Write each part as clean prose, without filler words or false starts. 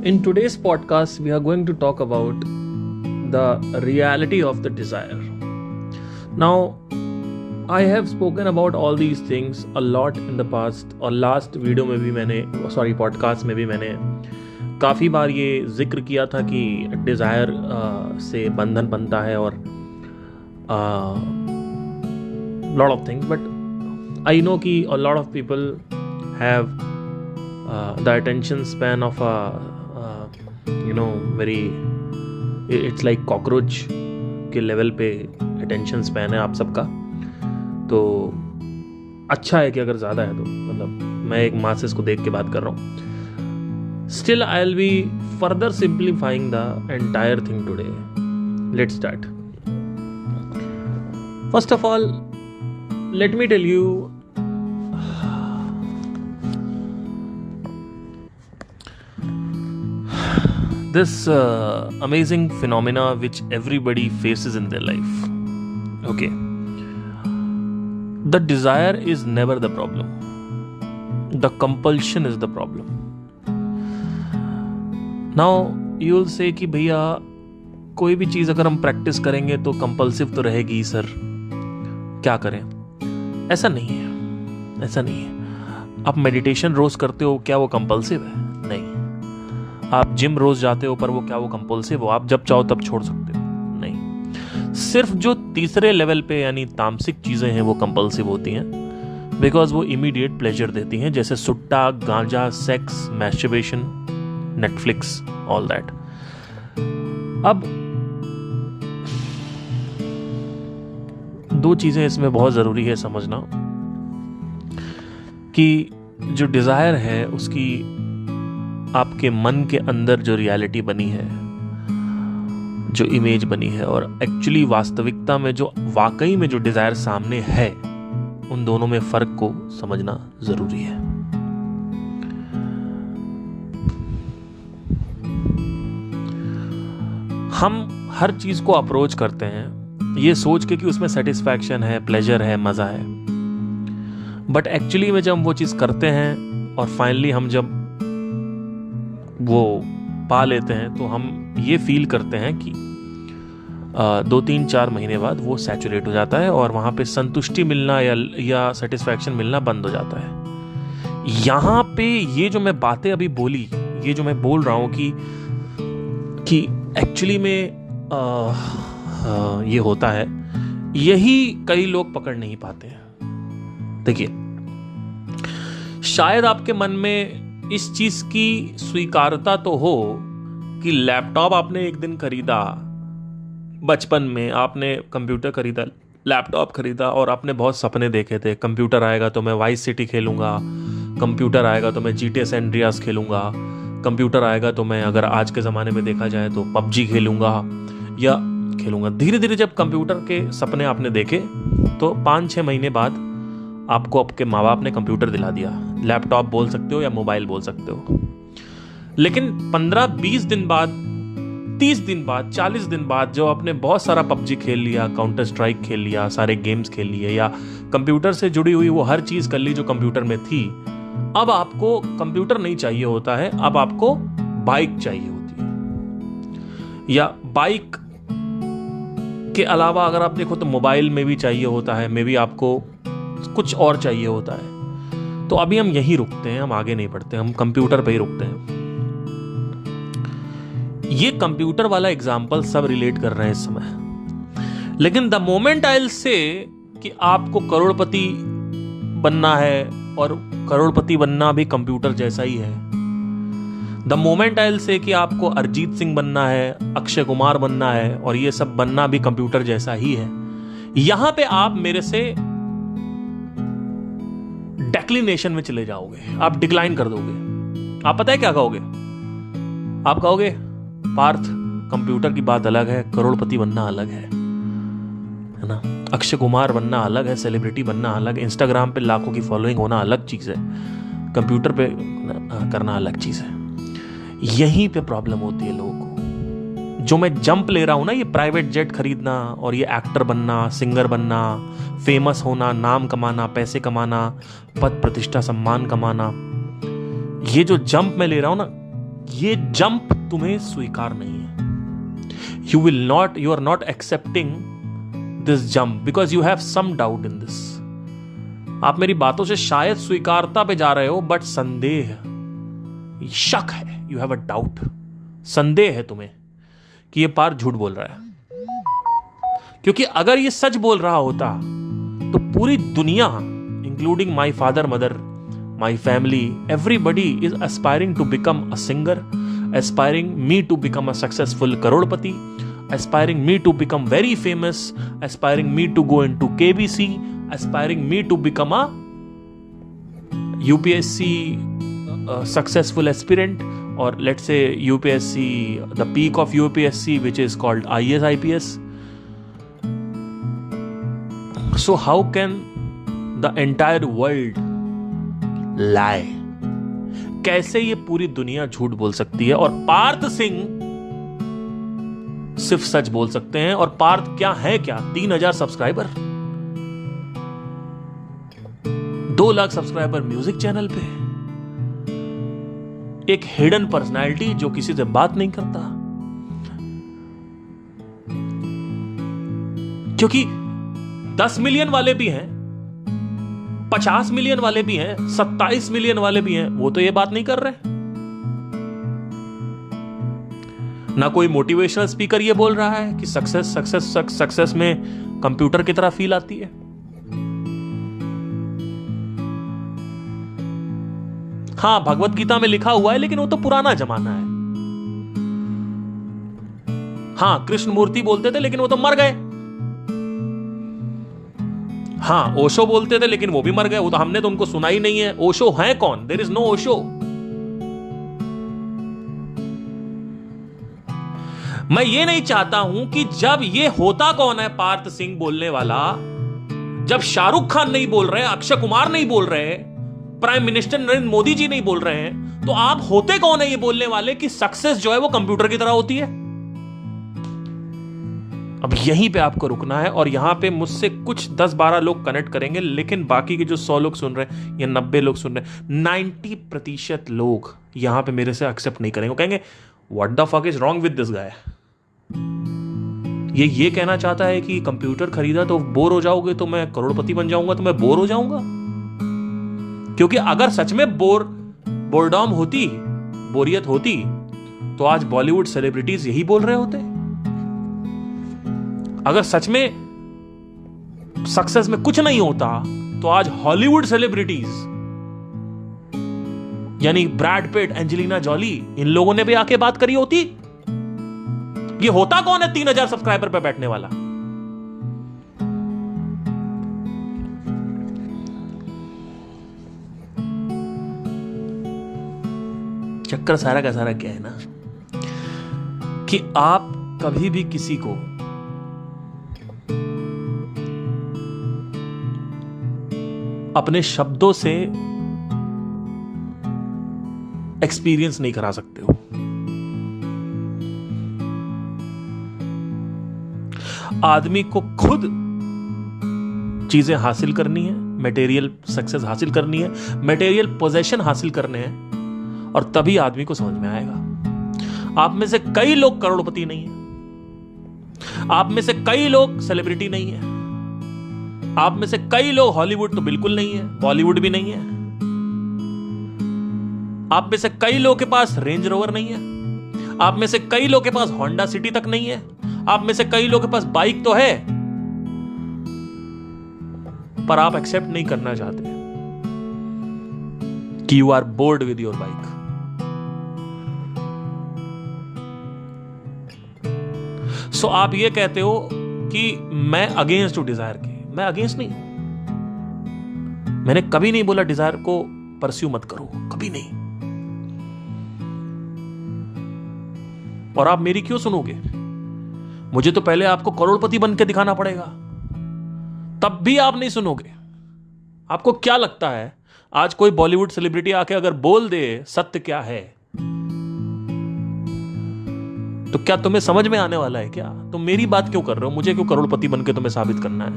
In today's podcast, we are going to talk about the reality of the desire. Now, I have spoken about all these things a lot in the past और last video में भी podcast में भी मैंने काफ़ी बार ये जिक्र किया था कि डिज़ायर से बंधन बनता है और lot of things, but I know कि a lot of people have the attention span of a very it's like cockroach के लेवल पे attention span है आप सबका। तो अच्छा है कि अगर ज़्यादा है तो मतलब मैं एक मासेस को देख के बात कर रहा हूँ। Still I'll be further simplifying the entire thing today. Let's start. First of all, let me tell you this amazing phenomena which everybody faces in their life. Okay. The desire is never the problem. The compulsion is the problem. Now you will say कि भैया कोई भी चीज़ अगर हम practice करेंगे तो compulsive तो रहेगी ही सर, क्या करें? ऐसा नहीं है। आप मेडिटेशन रोज करते हो, क्या वो कंपल्सिव है? नहीं। आप जिम रोज जाते हो, पर वो क्या वो कंपल्सिव हो? आप जब चाहो तब छोड़ सकते हो? नहीं। सिर्फ जो तीसरे लेवल पे यानी तामसिक चीजें हैं वो कंपल्सिव होती हैं, बिकॉज वो इमीडिएट प्लेजर देती हैं, जैसे सुट्टा, गांजा, sex, masturbation, Netflix, all that. अब दो चीजें इसमें बहुत जरूरी है समझना कि जो डिजायर है उसकी आपके मन के अंदर जो रियलिटी बनी है, जो इमेज बनी है, और एक्चुअली वास्तविकता में जो वाकई में जो डिजायर सामने है, उन दोनों में फर्क को समझना जरूरी है। हम हर चीज को अप्रोच करते हैं ये सोच के कि उसमें सेटिस्फैक्शन है, प्लेजर है, मजा है, बट एक्चुअली में जब हम वो चीज करते हैं और फाइनली हम जब वो पा लेते हैं तो हम ये फील करते हैं कि 2-3-4 महीने बाद वो सैचुरेट हो जाता है और वहां पे संतुष्टि मिलना या सेटिस्फैक्शन मिलना बंद हो जाता है। यहां पे ये जो मैं बातें अभी बोली, ये जो मैं बोल रहा हूं कि एक्चुअली में ये होता है, यही कई लोग पकड़ नहीं पाते हैं। देखिए, शायद आपके मन में इस चीज की स्वीकारता तो हो कि लैपटॉप आपने एक दिन खरीदा, बचपन में आपने कंप्यूटर खरीदा, लैपटॉप खरीदा और आपने बहुत सपने देखे थे, कंप्यूटर आएगा तो मैं वाइस सिटी खेलूंगा, कंप्यूटर आएगा तो मैं GTA सैन एंड्रियास खेलूंगा, कंप्यूटर आएगा तो मैं अगर आज के ज़माने में देखा जाए तो PUBG खेलूंगा या खेलूंगा। धीरे धीरे जब कंप्यूटर के सपने आपने देखे तो 5-6 महीने बाद आपको आपके माँ बाप ने कंप्यूटर दिला दिया। लैपटॉप बोल सकते हो या मोबाइल बोल सकते हो, लेकिन 15-20 दिन बाद, 30 दिन बाद, 40 दिन बाद जो आपने बहुत सारा PUBG खेल लिया, काउंटर स्ट्राइक खेल लिया, सारे गेम्स खेल लिए या कंप्यूटर से जुड़ी हुई वो हर चीज़ कर ली जो कंप्यूटर में थी, अब आपको कंप्यूटर नहीं चाहिए होता है, अब आपको बाइक चाहिए होती है। या बाइक के अलावा अगर आप देखो तो मोबाइल में भी चाहिए होता है, मे भी आपको कुछ और चाहिए होता है। तो अभी हम यहीं रुकते हैं, हम आगे नहीं बढ़ते, हम कंप्यूटर पे ही रुकते हैं। ये कंप्यूटर वाला एग्जाम्पल सब रिलेट कर रहे हैं इस समय, लेकिन the moment I will say कि आपको करोड़पति बनना है, और करोड़पति बनना भी कंप्यूटर जैसा ही है। The moment I will say कि आपको अरिजीत सिंह बनना है, अक्षय कुमार बनना है, और ये सब बनना भी कंप्यूटर जैसा ही है। यहां पे आप मेरे से डेक्लिनेशन में चले जाओगे, आप डिक्लाइन कर दोगे। आप पता है क्या कहोगे? आप कहोगे पार्थ, कंप्यूटर की बात अलग है, करोड़पति बनना अलग है ना? अक्षय कुमार बनना अलग है, सेलिब्रिटी बनना अलग है, इंस्टाग्राम पे लाखों की फॉलोइंग होना अलग चीज है, कंप्यूटर पे करना अलग चीज है। यहीं पे प्रॉब्लम होती है लोगों को। जो मैं जंप ले रहा हूं ना, ये प्राइवेट जेट खरीदना और ये एक्टर बनना, सिंगर बनना, फेमस होना, नाम कमाना, पैसे कमाना, पद प्रतिष्ठा सम्मान कमाना, ये जो जंप मैं ले रहा हूं ना, ये जंप तुम्हें स्वीकार नहीं है। You are not accepting this jump because you have some doubt in this. आप मेरी बातों से शायद स्वीकारता पे जा रहे हो, बट संदेह, शक है, यू हैव अ डाउट, संदेह है तुम्हें कि ये पार्थ झूठ बोल रहा है। क्योंकि अगर ये सच बोल रहा होता तो पूरी दुनिया, including my father, mother, my family, everybody is aspiring to become a singer, aspiring me to become a successful crorepati, aspiring me to become very famous, aspiring me to go in to KBC, aspiring me to become a UPSC successful aspirant, or let's say UPSC, the peak of UPSC, which is called IAS IPS. So how can the entire world lie? कैसे ये पूरी दुनिया झूठ बोल सकती है और पार्थ सिंह सिर्फ सच बोल सकते हैं? और पार्थ क्या है, क्या 3,000 subscriber, 2 lakh subscriber music channel पे, एक हिडन पर्सनालिटी जो किसी से बात नहीं करता। क्योंकि 10 मिलियन वाले भी हैं, 50 मिलियन वाले भी हैं, 27 मिलियन वाले भी हैं, वो तो ये बात नहीं कर रहे। ना कोई मोटिवेशनल स्पीकर ये बोल रहा है कि सक्सेस में कंप्यूटर की तरह फील आती है। हाँ, भगवत गीता में लिखा हुआ है, लेकिन वो तो पुराना जमाना है। हाँ, कृष्ण मूर्ति बोलते थे, लेकिन वो तो मर गए। हाँ, ओशो बोलते थे, लेकिन वो भी मर गए, वो तो हमने तो उनको सुना ही नहीं है। ओशो है कौन? There is no Osho. मैं ये नहीं चाहता हूं कि जब ये होता कौन है पार्थ सिंह बोलने वाला, जब शाहरुख खान नहीं बोल रहे, अक्षय कुमार नहीं बोल रहे, प्राइम मिनिस्टर नरेंद्र मोदी जी नहीं बोल रहे हैं, तो आप होते कौन है ये बोलने वाले कि सक्सेस जो है वो कंप्यूटर की तरह होती है? अब यहीं पे आपको रुकना है, और यहां पे मुझसे कुछ 10-12 लोग कनेक्ट करेंगे, लेकिन बाकी के जो 100 लोग सुन रहे हैं या 90 लोग सुन रहे हैं, 90% लोग यहां पे मेरे से एक्सेप्ट नहीं करेंगे। वो कहेंगे what the fuck is wrong with this guy. ये कहना चाहता है कि कंप्यूटर खरीदा तो बोर हो जाओगे, तो मैं करोड़पति बन जाऊंगा, तो मैं बोर हो जाऊंगा। क्योंकि अगर सच में बोरडॉम होती, बोरियत होती, तो आज बॉलीवुड सेलिब्रिटीज यही बोल रहे होते। अगर सच में सक्सेस में कुछ नहीं होता, तो आज हॉलीवुड सेलिब्रिटीज यानी ब्रैड पिट, एंजेलिना जॉली, इन लोगों ने भी आके बात करी होती। ये होता कौन है 3,000 सब्सक्राइबर पे बैठने वाला? चक्कर सारा का सारा क्या है ना, कि आप कभी भी किसी को अपने शब्दों से एक्सपीरियंस नहीं करा सकते हो। आदमी को खुद चीजें हासिल करनी है, मटेरियल सक्सेस हासिल करनी है, मटेरियल पोजेशन हासिल करने हैं, और तभी आदमी को समझ में आएगा। आप में से कई लोग करोड़पति नहीं है, आप में से कई लोग सेलिब्रिटी नहीं है, आप में से कई लोग हॉलीवुड तो बिल्कुल नहीं है, बॉलीवुड भी नहीं है, आप में से कई लोगों के पास रेंज रोवर नहीं है, आप में से कई लोगों के पास होंडा सिटी तक नहीं है, आप में से कई लोगों के पास बाइक तो है, पर आप एक्सेप्ट नहीं करना चाहते कि you are bored with your bike. So आप ये कहते हो कि मैं अगेंस्ट हूं डिजायर के। मैं अगेंस्ट नहीं, मैंने कभी नहीं बोला डिजायर को परस्यू मत करो, कभी नहीं। और आप मेरी क्यों सुनोगे? मुझे तो पहले आपको करोड़पति बन के दिखाना पड़ेगा, तब भी आप नहीं सुनोगे। आपको क्या लगता है आज कोई बॉलीवुड सेलिब्रिटी आके अगर बोल दे सत्य क्या है, तो क्या तुम्हें समझ में आने वाला है क्या? तुम मेरी बात क्यों कर रहे हो? मुझे क्यों करोड़पति बनके तुम्हें साबित करना है?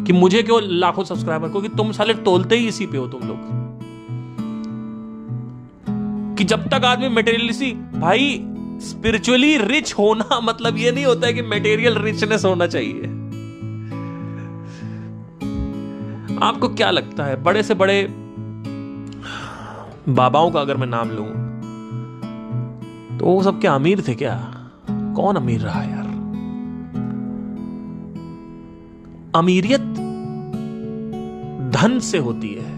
कि मुझे क्यों लाखों सब्सक्राइबर? क्योंकि तुम साले तोलते ही इसी पे हो तुम लोग, कि जब तक आदमी मटेरियलिस्टिक, भाई स्पिरिचुअली रिच होना मतलब ये नहीं होता है कि मटेरियल रिचनेस होना चाहिए। आपको क्या लगता है बड़े से बड़े बाबाओं का अगर मैं नाम लूं तो वो सब क्या अमीर थे क्या? कौन अमीर रहा यार? अमीरियत धन से होती है।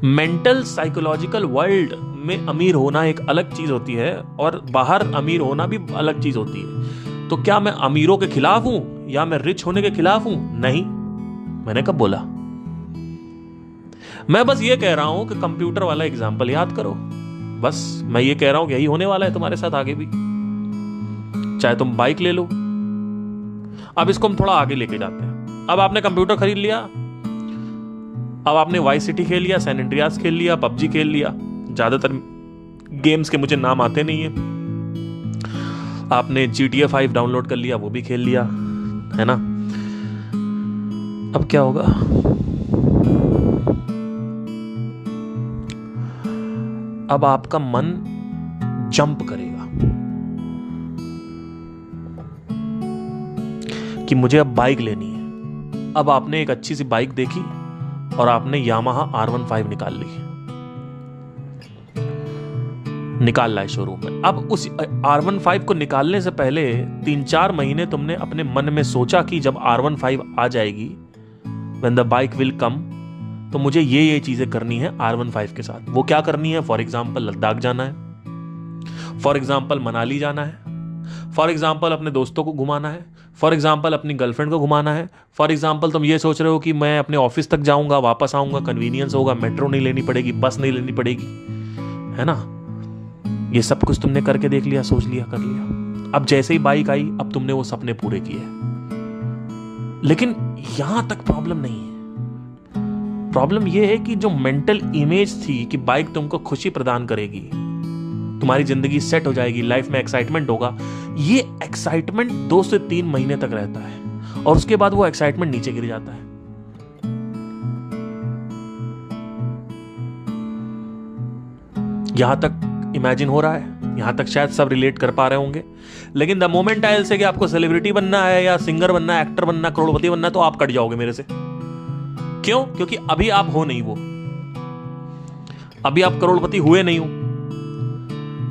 मेंटल साइकोलॉजिकल वर्ल्ड में अमीर होना एक अलग चीज होती है और बाहर अमीर होना भी अलग चीज होती है। तो क्या मैं अमीरों के खिलाफ हूं या मैं रिच होने के खिलाफ हूं? नहीं, मैंने कब बोला? मैं बस ये कह रहा हूं कि कंप्यूटर वाला एग्जाम्पल याद करो। बस मैं ये कह रहा हूं कि यही होने वाला है तुम्हारे साथ आगे भी। चाहे तुम बाइक ले लो। अब इसको हम थोड़ा आगे लेके जाते हैं। अब आपने कंप्यूटर खरीद लिया, अब आपने वाइस सिटी खेल लिया, सैन एंड्रियास खेल लिया, पबजी खेल लिया। ज्यादातर गेम्स के मुझे नाम आते नहीं है। आपने GTA 5 डाउनलोड कर लिया, वो भी खेल लिया, है ना? अब क्या होगा? अब आपका मन जंप करेगा कि मुझे अब बाइक लेनी है। अब आपने एक अच्छी सी बाइक देखी और आपने यामाहा R15 निकाल ला है शोरूम में। अब उस R15 को निकालने से पहले 3-4 महीने तुमने अपने मन में सोचा कि जब R15 आ जाएगी, when the bike will come, तो मुझे ये चीजें करनी है R15 के साथ। वो क्या करनी है? फॉर एग्जाम्पल लद्दाख जाना है, फॉर एग्जाम्पल मनाली जाना है, फॉर एग्जाम्पल अपने दोस्तों को घुमाना है, फॉर एग्जाम्पल अपनी गर्लफ्रेंड को घुमाना है, फॉर एग्जाम्पल तुम ये सोच रहे हो कि मैं अपने ऑफिस तक जाऊंगा, वापस आऊंगा, कन्वीनियंस होगा, मेट्रो नहीं लेनी पड़ेगी, बस नहीं लेनी पड़ेगी, है ना? ये सब कुछ तुमने करके देख लिया, सोच लिया, कर लिया। अब जैसे ही बाइक आई, अब तुमने वो सपने पूरे किए। लेकिन यहां तक प्रॉब्लम नहीं है। प्रॉब्लम यह है कि जो मेंटल इमेज थी कि बाइक तुमको खुशी प्रदान करेगी, तुम्हारी जिंदगी सेट हो जाएगी, लाइफ में एक्साइटमेंट होगा, ये एक्साइटमेंट 2 से 3 महीने तक रहता है और उसके बाद वो एक्साइटमेंट नीचे गिर जाता है। यहां तक इमेजिन हो रहा है? यहां तक शायद सब रिलेट कर पा रहे होंगे। लेकिन द मोमेंट आई से कि आपको सेलिब्रिटी बनना है या सिंगर बनना है, एक्टर बनना है, करोड़पति बनना है, तो आप कट जाओगे मेरे से। क्यों? क्योंकि अभी आप हो नहीं वो। अभी आप करोड़पति हुए नहीं हो,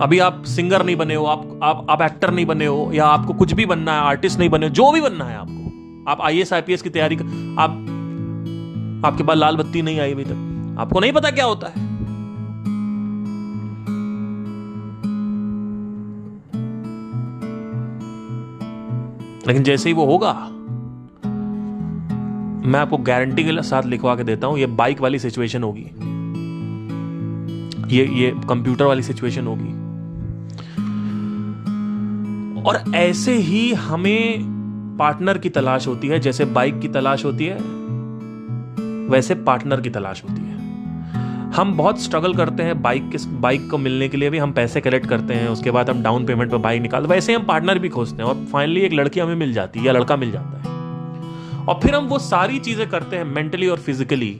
अभी आप सिंगर नहीं बने हो, आप एक्टर नहीं बने हो, या आपको कुछ भी बनना है, आर्टिस्ट नहीं बने हो, जो भी बनना है आपको, आप IAS IPS की तैयारी कर, आपके पास लाल बत्ती नहीं आई अभी तक, आपको नहीं पता क्या होता है। लेकिन जैसे ही वो होगा, मैं आपको गारंटी के साथ लिखवा के देता हूं, ये बाइक वाली सिचुएशन होगी, ये कंप्यूटर वाली सिचुएशन होगी। और ऐसे ही हमें पार्टनर की तलाश होती है। जैसे बाइक की तलाश होती है, वैसे पार्टनर की तलाश होती है। हम बहुत स्ट्रगल करते हैं बाइक को मिलने के लिए भी। हम पैसे कलेक्ट करते हैं, उसके बाद हम डाउन पेमेंट पर बाइक निकालते, वैसे हम पार्टनर भी खोजते हैं और फाइनली एक लड़की हमें मिल जाती है या लड़का मिल जाता है। और फिर हम वो सारी चीजें करते हैं मेंटली और फिजिकली,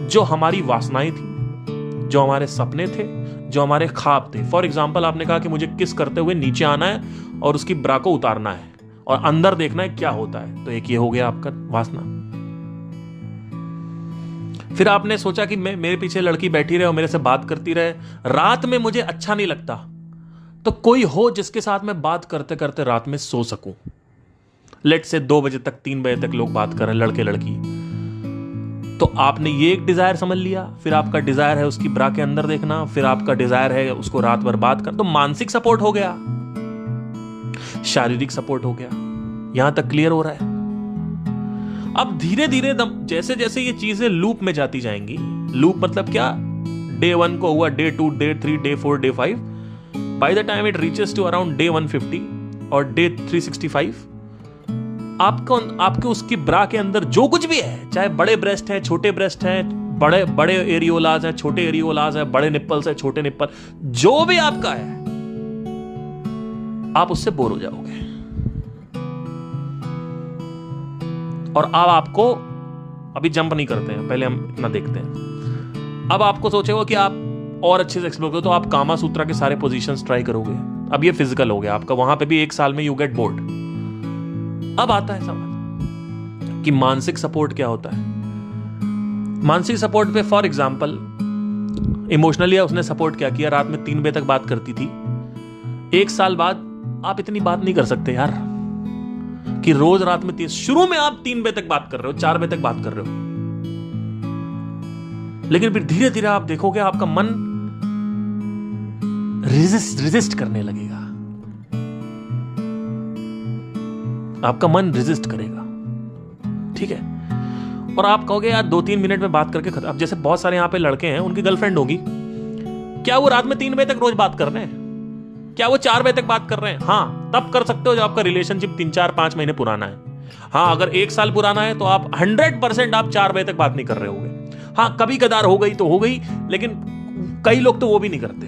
जो हमारी वासनाएं थी, जो हमारे सपने थे, जो हमारे ख्वाब थे। फॉर एग्जाम्पल, आपने कहा कि मुझे किस करते हुए नीचे आना है और उसकी ब्रा को उतारना है और अंदर देखना है क्या होता है, तो एक ये हो गया आपका वासना। फिर आपने सोचा कि मेरे पीछे लड़की बैठी रहे और मेरे से बात करती रहे, रात में मुझे अच्छा नहीं लगता, तो कोई हो जिसके साथ मैं बात करते करते रात में सो सकूं। लेट से 2 बजे तक 3 बजे तक लोग बात कर रहे हैं, लड़के लड़की, तो आपने ये एक डिजायर समझ लिया। फिर आपका डिजायर है उसकी ब्रा के अंदर देखना, फिर आपका डिजायर है उसको रात भर बात कर। तो मानसिक सपोर्ट हो गया, शारीरिक सपोर्ट हो गया। यहां तक क्लियर हो रहा है? अब धीरे धीरे जैसे जैसे ये चीजें लूप में जाती जाएंगी, लूप मतलब क्या? डे 1 को हुआ, day 2, day 3, day 4, day 5, by the time it reaches to around day 150 और डे 365, आपके उसकी ब्रा के अंदर जो कुछ भी है, चाहे बड़े ब्रेस्ट है, छोटे ब्रेस्ट है, बड़े एरियोलाज है, छोटे एरियोलाज है, बड़े निप्पल्स है, छोटे निप्पल, जो भी आपका है, आप उससे बोर हो जाओगे। और अब आपको, अभी जंप नहीं करते हैं, पहले हम इतना देखते हैं। अब आपको सोचेगा कि आप और अच्छे से एक्सप्लोर करो तो आप कामा सूत्रा के सारे पोजीशंस ट्राई करोगे। अब ये फिजिकल हो गया आपका, वहां पे भी 1 साल में यू गेट बोर्ड। अब आता है सवाल कि मानसिक सपोर्ट क्या होता है। मानसिक सपोर्ट पे फॉर एग्जांपल इमोशनली उसने सपोर्ट क्या किया, रात में 3 बजे तक बात करती थी। 1 साल बाद आप इतनी बात नहीं कर सकते यार कि रोज रात में शुरू में आप 3 बजे तक बात कर रहे हो, 4 बजे तक बात कर रहे हो, लेकिन फिर धीरे धीरे आप देखोगे आपका मन रेजिस्ट करने लगेगा, आपका मन रेजिस्ट करेगा, ठीक है। और आप कहोगे यार 2-3 मिनट में बात करके खत्म। अब जैसे बहुत सारे यहां पे लड़के हैं, उनकी गर्लफ्रेंड होगी, क्या वो रात में 3 बजे तक रोज बात कर रहे हैं? क्या वो 4 बजे तक बात कर रहे हैं? हाँ, तब कर सकते हो जब आपका रिलेशनशिप 3-4-5 महीने पुराना है। हाँ, अगर 1 साल पुराना है तो आप 100% आप 4 बजे तक बात नहीं कर रहे होगे। हाँ, कभी कदार हो गई तो हो गई, लेकिन कई लोग तो वो भी नहीं करते,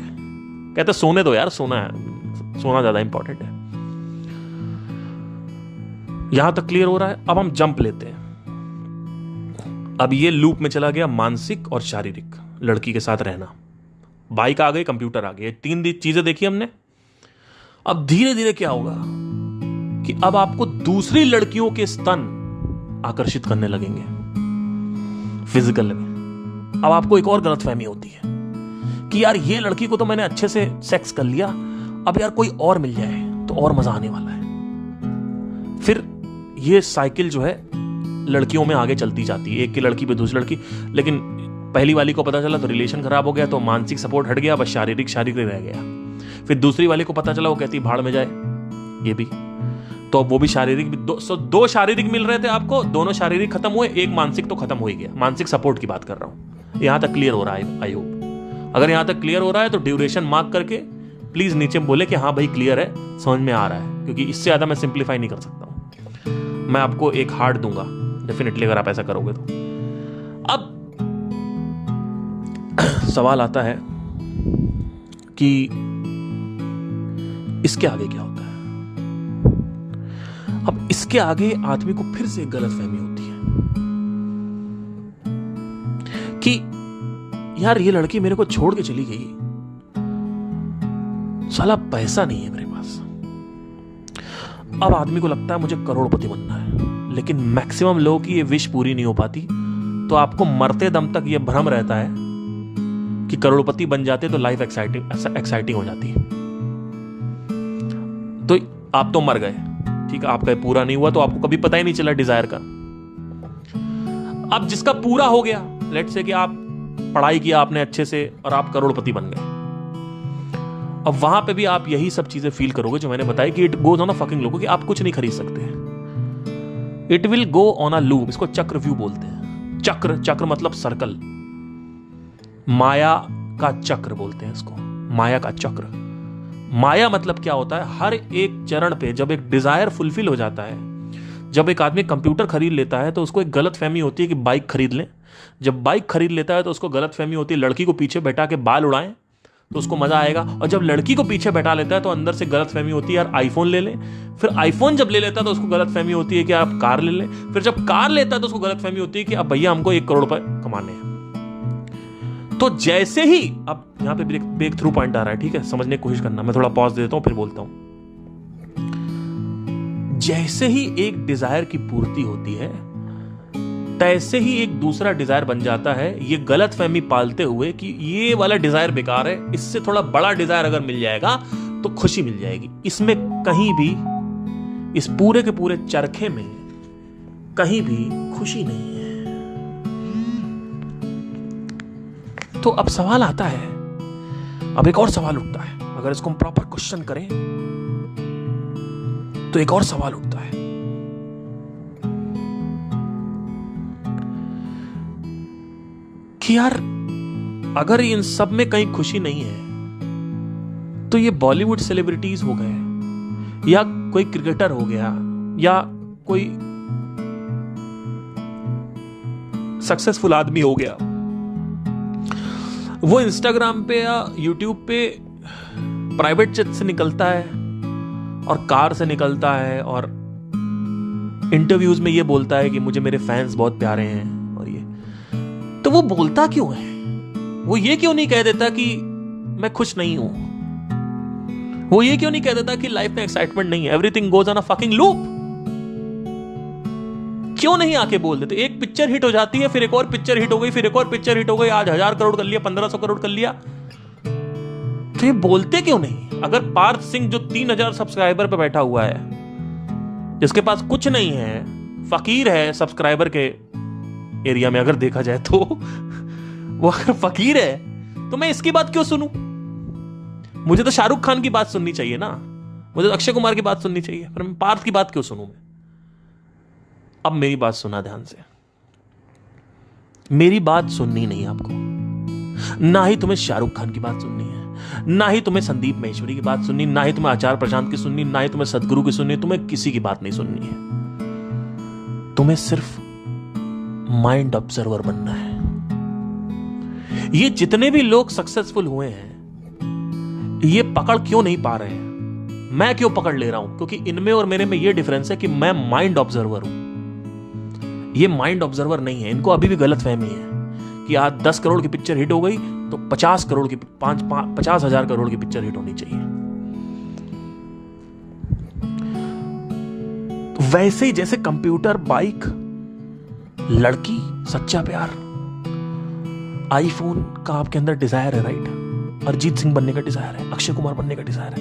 कहते सोने दो यार, सोना ज्यादा इंपॉर्टेंट है। यहां तक क्लियर हो रहा है। अब हम जंप लेते हैं। अब ये लूप में चला गया मानसिक और शारीरिक, लड़की के साथ रहना, बाइक आ गई, कंप्यूटर आ गई, 3 चीजें देखी हमने। अब धीरे धीरे क्या होगा कि अब आपको दूसरी लड़कियों के स्तन आकर्षित करने लगेंगे फिजिकल में। अब आपको एक और गलतफहमी होती है कि यार ये लड़की को तो मैंने अच्छे से सेक्स कर लिया, अब यार कोई और मिल जाए तो और मजा आने वाला है। फिर ये साइकिल जो है लड़कियों में आगे चलती जाती है, एक की लड़की पे दूसरी लड़की। लेकिन पहली वाली को पता चला तो रिलेशन खराब हो गया, तो मानसिक सपोर्ट हट गया, बस शारीरिक रह गया। फिर दूसरी वाली को पता चला, वो कहती भाड़ में जाए, ये भी तो वो भी शारीरिक भी। 2 शारीरिक मिल रहे थे आपको, दोनों शारीरिक खत्म हुए, एक मानसिक तो खत्म हो ही गया। मानसिक सपोर्ट की बात कर रहा हूं। यहां तक क्लियर हो रहा है? आई होप अगर यहां तक क्लियर हो रहा है तो ड्यूरेशन मार्क करके प्लीज नीचे बोले कि हाँ भाई क्लियर है, समझ में आ रहा है, क्योंकि इससे ज्यादा मैं सिंप्लीफाई नहीं कर सकता हूं। मैं आपको एक हार्ड दूंगा डेफिनेटली अगर आप ऐसा करोगे तो। अब सवाल आता है कि इसके आगे क्या होता है। अब इसके आगे आदमी को फिर से एक गलतफहमी होती है कि यार ये लड़की मेरे को छोड़ के चली गई, साला पैसा नहीं है मेरे पास। अब आदमी को लगता है मुझे करोड़पति बनना है, लेकिन मैक्सिमम लोगों की ये विश पूरी नहीं हो पाती। तो आपको मरते दम तक ये भ्रम रहता है कि करोड़पति बन जाते तो लाइफ एक्साइटिंग हो जाती है। तो आप तो मर गए, ठीक है, आपका पूरा नहीं हुआ तो आपको कभी पता ही नहीं चला डिजायर का। अब जिसका पूरा हो गया, लेट्स से कि आप पढ़ाई किया आपने अच्छे से और आप करोड़पति बन गए, अब वहां पे भी आप यही सब चीजें फील करोगे जो मैंने बताया कि it goes on a fucking loop, कि आप कुछ नहीं खरीद सकते। It will go on a loop. इसको चक्रव्यूह बोलते हैं। चक्र मतलब सर्कल, माया का चक्र बोलते हैं इसको, माया का चक्र। माया मतलब क्या होता है, हर एक चरण पे जब एक डिजायर फुलफिल हो जाता है, जब एक आदमी कंप्यूटर खरीद लेता है तो उसको एक गलत फहमी होती है कि बाइक खरीद लें। जब बाइक खरीद लेता है तो उसको गलत फहमी होती है लड़की को पीछे बैठा के बाल उड़ाएं तो उसको मजा आएगा। और जब लड़की को पीछे बैठा लेता है तो अंदर से गलत फहमी होती है यार आईफोन ले लें। फिर आईफोन जब ले लेता है तो उसको गलत फहमी होती है कि आप कार ले लें। फिर जब कार लेता है तो उसको गलत फहमी होती है कि अब भैया हमको 1 करोड़ रुपए कमाने हैं। तो जैसे ही, अब यहां पे ब्रेक थ्रू पॉइंट आ रहा है, ठीक है, समझने की कोशिश करना, मैं थोड़ा पॉज देता हूं फिर बोलता हूं। जैसे ही एक डिजायर की पूर्ति होती है तैसे ही एक दूसरा डिजायर बन जाता है, ये गलत फहमी पालते हुए कि ये वाला डिजायर बेकार है, इससे थोड़ा बड़ा डिजायर अगर मिल जाएगा तो खुशी मिल जाएगी। इसमें कहीं भी, इस पूरे के पूरे चरखे में कहीं भी खुशी नहीं है। तो अब सवाल आता है, अब एक और सवाल उठता है, अगर इसको हम प्रॉपर क्वेश्चन करें तो एक और सवाल उठता है कि यार अगर इन सब में कहीं खुशी नहीं है तो ये बॉलीवुड सेलिब्रिटीज हो गए या कोई क्रिकेटर हो गया या कोई सक्सेसफुल आदमी हो गया, वो इंस्टाग्राम पे या यूट्यूब पे प्राइवेट जेट से निकलता है और कार से निकलता है और इंटरव्यूज में ये बोलता है कि मुझे मेरे फैंस बहुत प्यारे हैं, और ये तो वो बोलता क्यों है? वो ये क्यों नहीं कह देता कि मैं खुश नहीं हूं? वो ये क्यों नहीं कह देता कि लाइफ में एक्साइटमेंट नहीं है, everything goes on a fucking loop? क्यों नहीं आके बोल देते? एक पिक्चर हिट हो जाती है, फिर एक और पिक्चर हिट हो गई, फिर एक और पिक्चर हिट हो गई, आज 1000 करोड़ कर लिया, 1500 करोड़ कर लिया, तो ये बोलते क्यों नहीं? अगर पार्थ सिंह जो 3000 सब्सक्राइबर पे बैठा हुआ है, जिसके पास कुछ नहीं है, फकीर है सब्सक्राइबर के एरिया में अगर देखा जाए तो, वो अगर फकीर है तो मैं इसकी बात क्यों सुनूं? मुझे तो शाहरुख खान की बात सुननी चाहिए ना, मुझे तो अक्षय कुमार की बात सुननी चाहिए, पर मैं पार्थ की बात क्यों सुनूं मैं? अब मेरी बात सुना ध्यान से, मेरी बात सुननी नहीं आपको, ना ही तुम्हें शाहरुख खान की बात सुननी है, ना ही तुम्हें संदीप महेश्वरी की बात सुननी, ना ही तुम्हें आचार्य प्रशांत की सुननी, ना ही तुम्हें सदगुरु की सुननी, तुम्हें किसी की बात नहीं सुननी है। तुम्हें सिर्फ माइंड ऑब्जर्वर बनना है। ये जितने भी लोग सक्सेसफुल हुए हैं, ये पकड़ क्यों नहीं पा रहे हैं? मैं क्यों पकड़ ले रहा हूं? क्योंकि इनमें और मेरे में ये डिफरेंस है कि मैं माइंड ऑब्जर्वर हूं, ये माइंड ऑब्जर्वर नहीं है। इनको अभी भी गलत फहमी है कि आज 10 करोड़ की पिक्चर हिट हो गई तो 50 करोड़ की 50,000 करोड़ की पिक्चर हिट होनी चाहिए। तो वैसे ही जैसे कंप्यूटर, बाइक, लड़की, सच्चा प्यार, आईफोन का आपके अंदर डिजायर है, राइट? अरिजीत सिंह बनने का डिजायर है, अक्षय कुमार बनने का डिजायर है,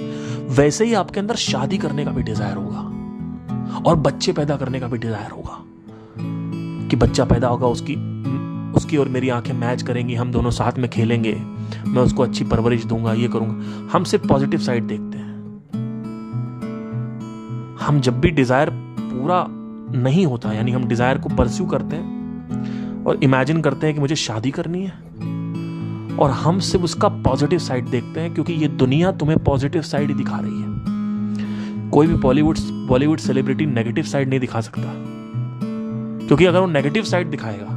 वैसे ही आपके अंदर शादी करने का भी डिजायर होगा और बच्चे पैदा करने का भी डिजायर होगा कि बच्चा पैदा होगा, उसकी और मेरी आंखें मैच करेंगी, हम दोनों साथ में खेलेंगे, मैं उसको अच्छी परवरिश दूंगा, ये करूंगा। हम सिर्फ पॉजिटिव साइड देखते हैं। हम जब भी डिजायर पूरा नहीं होता, यानी हम डिजायर को परस्यू करते हैं और इमेजिन करते हैं कि मुझे शादी करनी है, और हम सिर्फ उसका पॉजिटिव साइड देखते हैं, क्योंकि ये दुनिया तुम्हें पॉजिटिव साइड ही दिखा रही है। कोई भी बॉलीवुड सेलिब्रिटी नेगेटिव साइड नहीं दिखा सकता, क्योंकि अगर वो नेगेटिव साइड दिखाएगा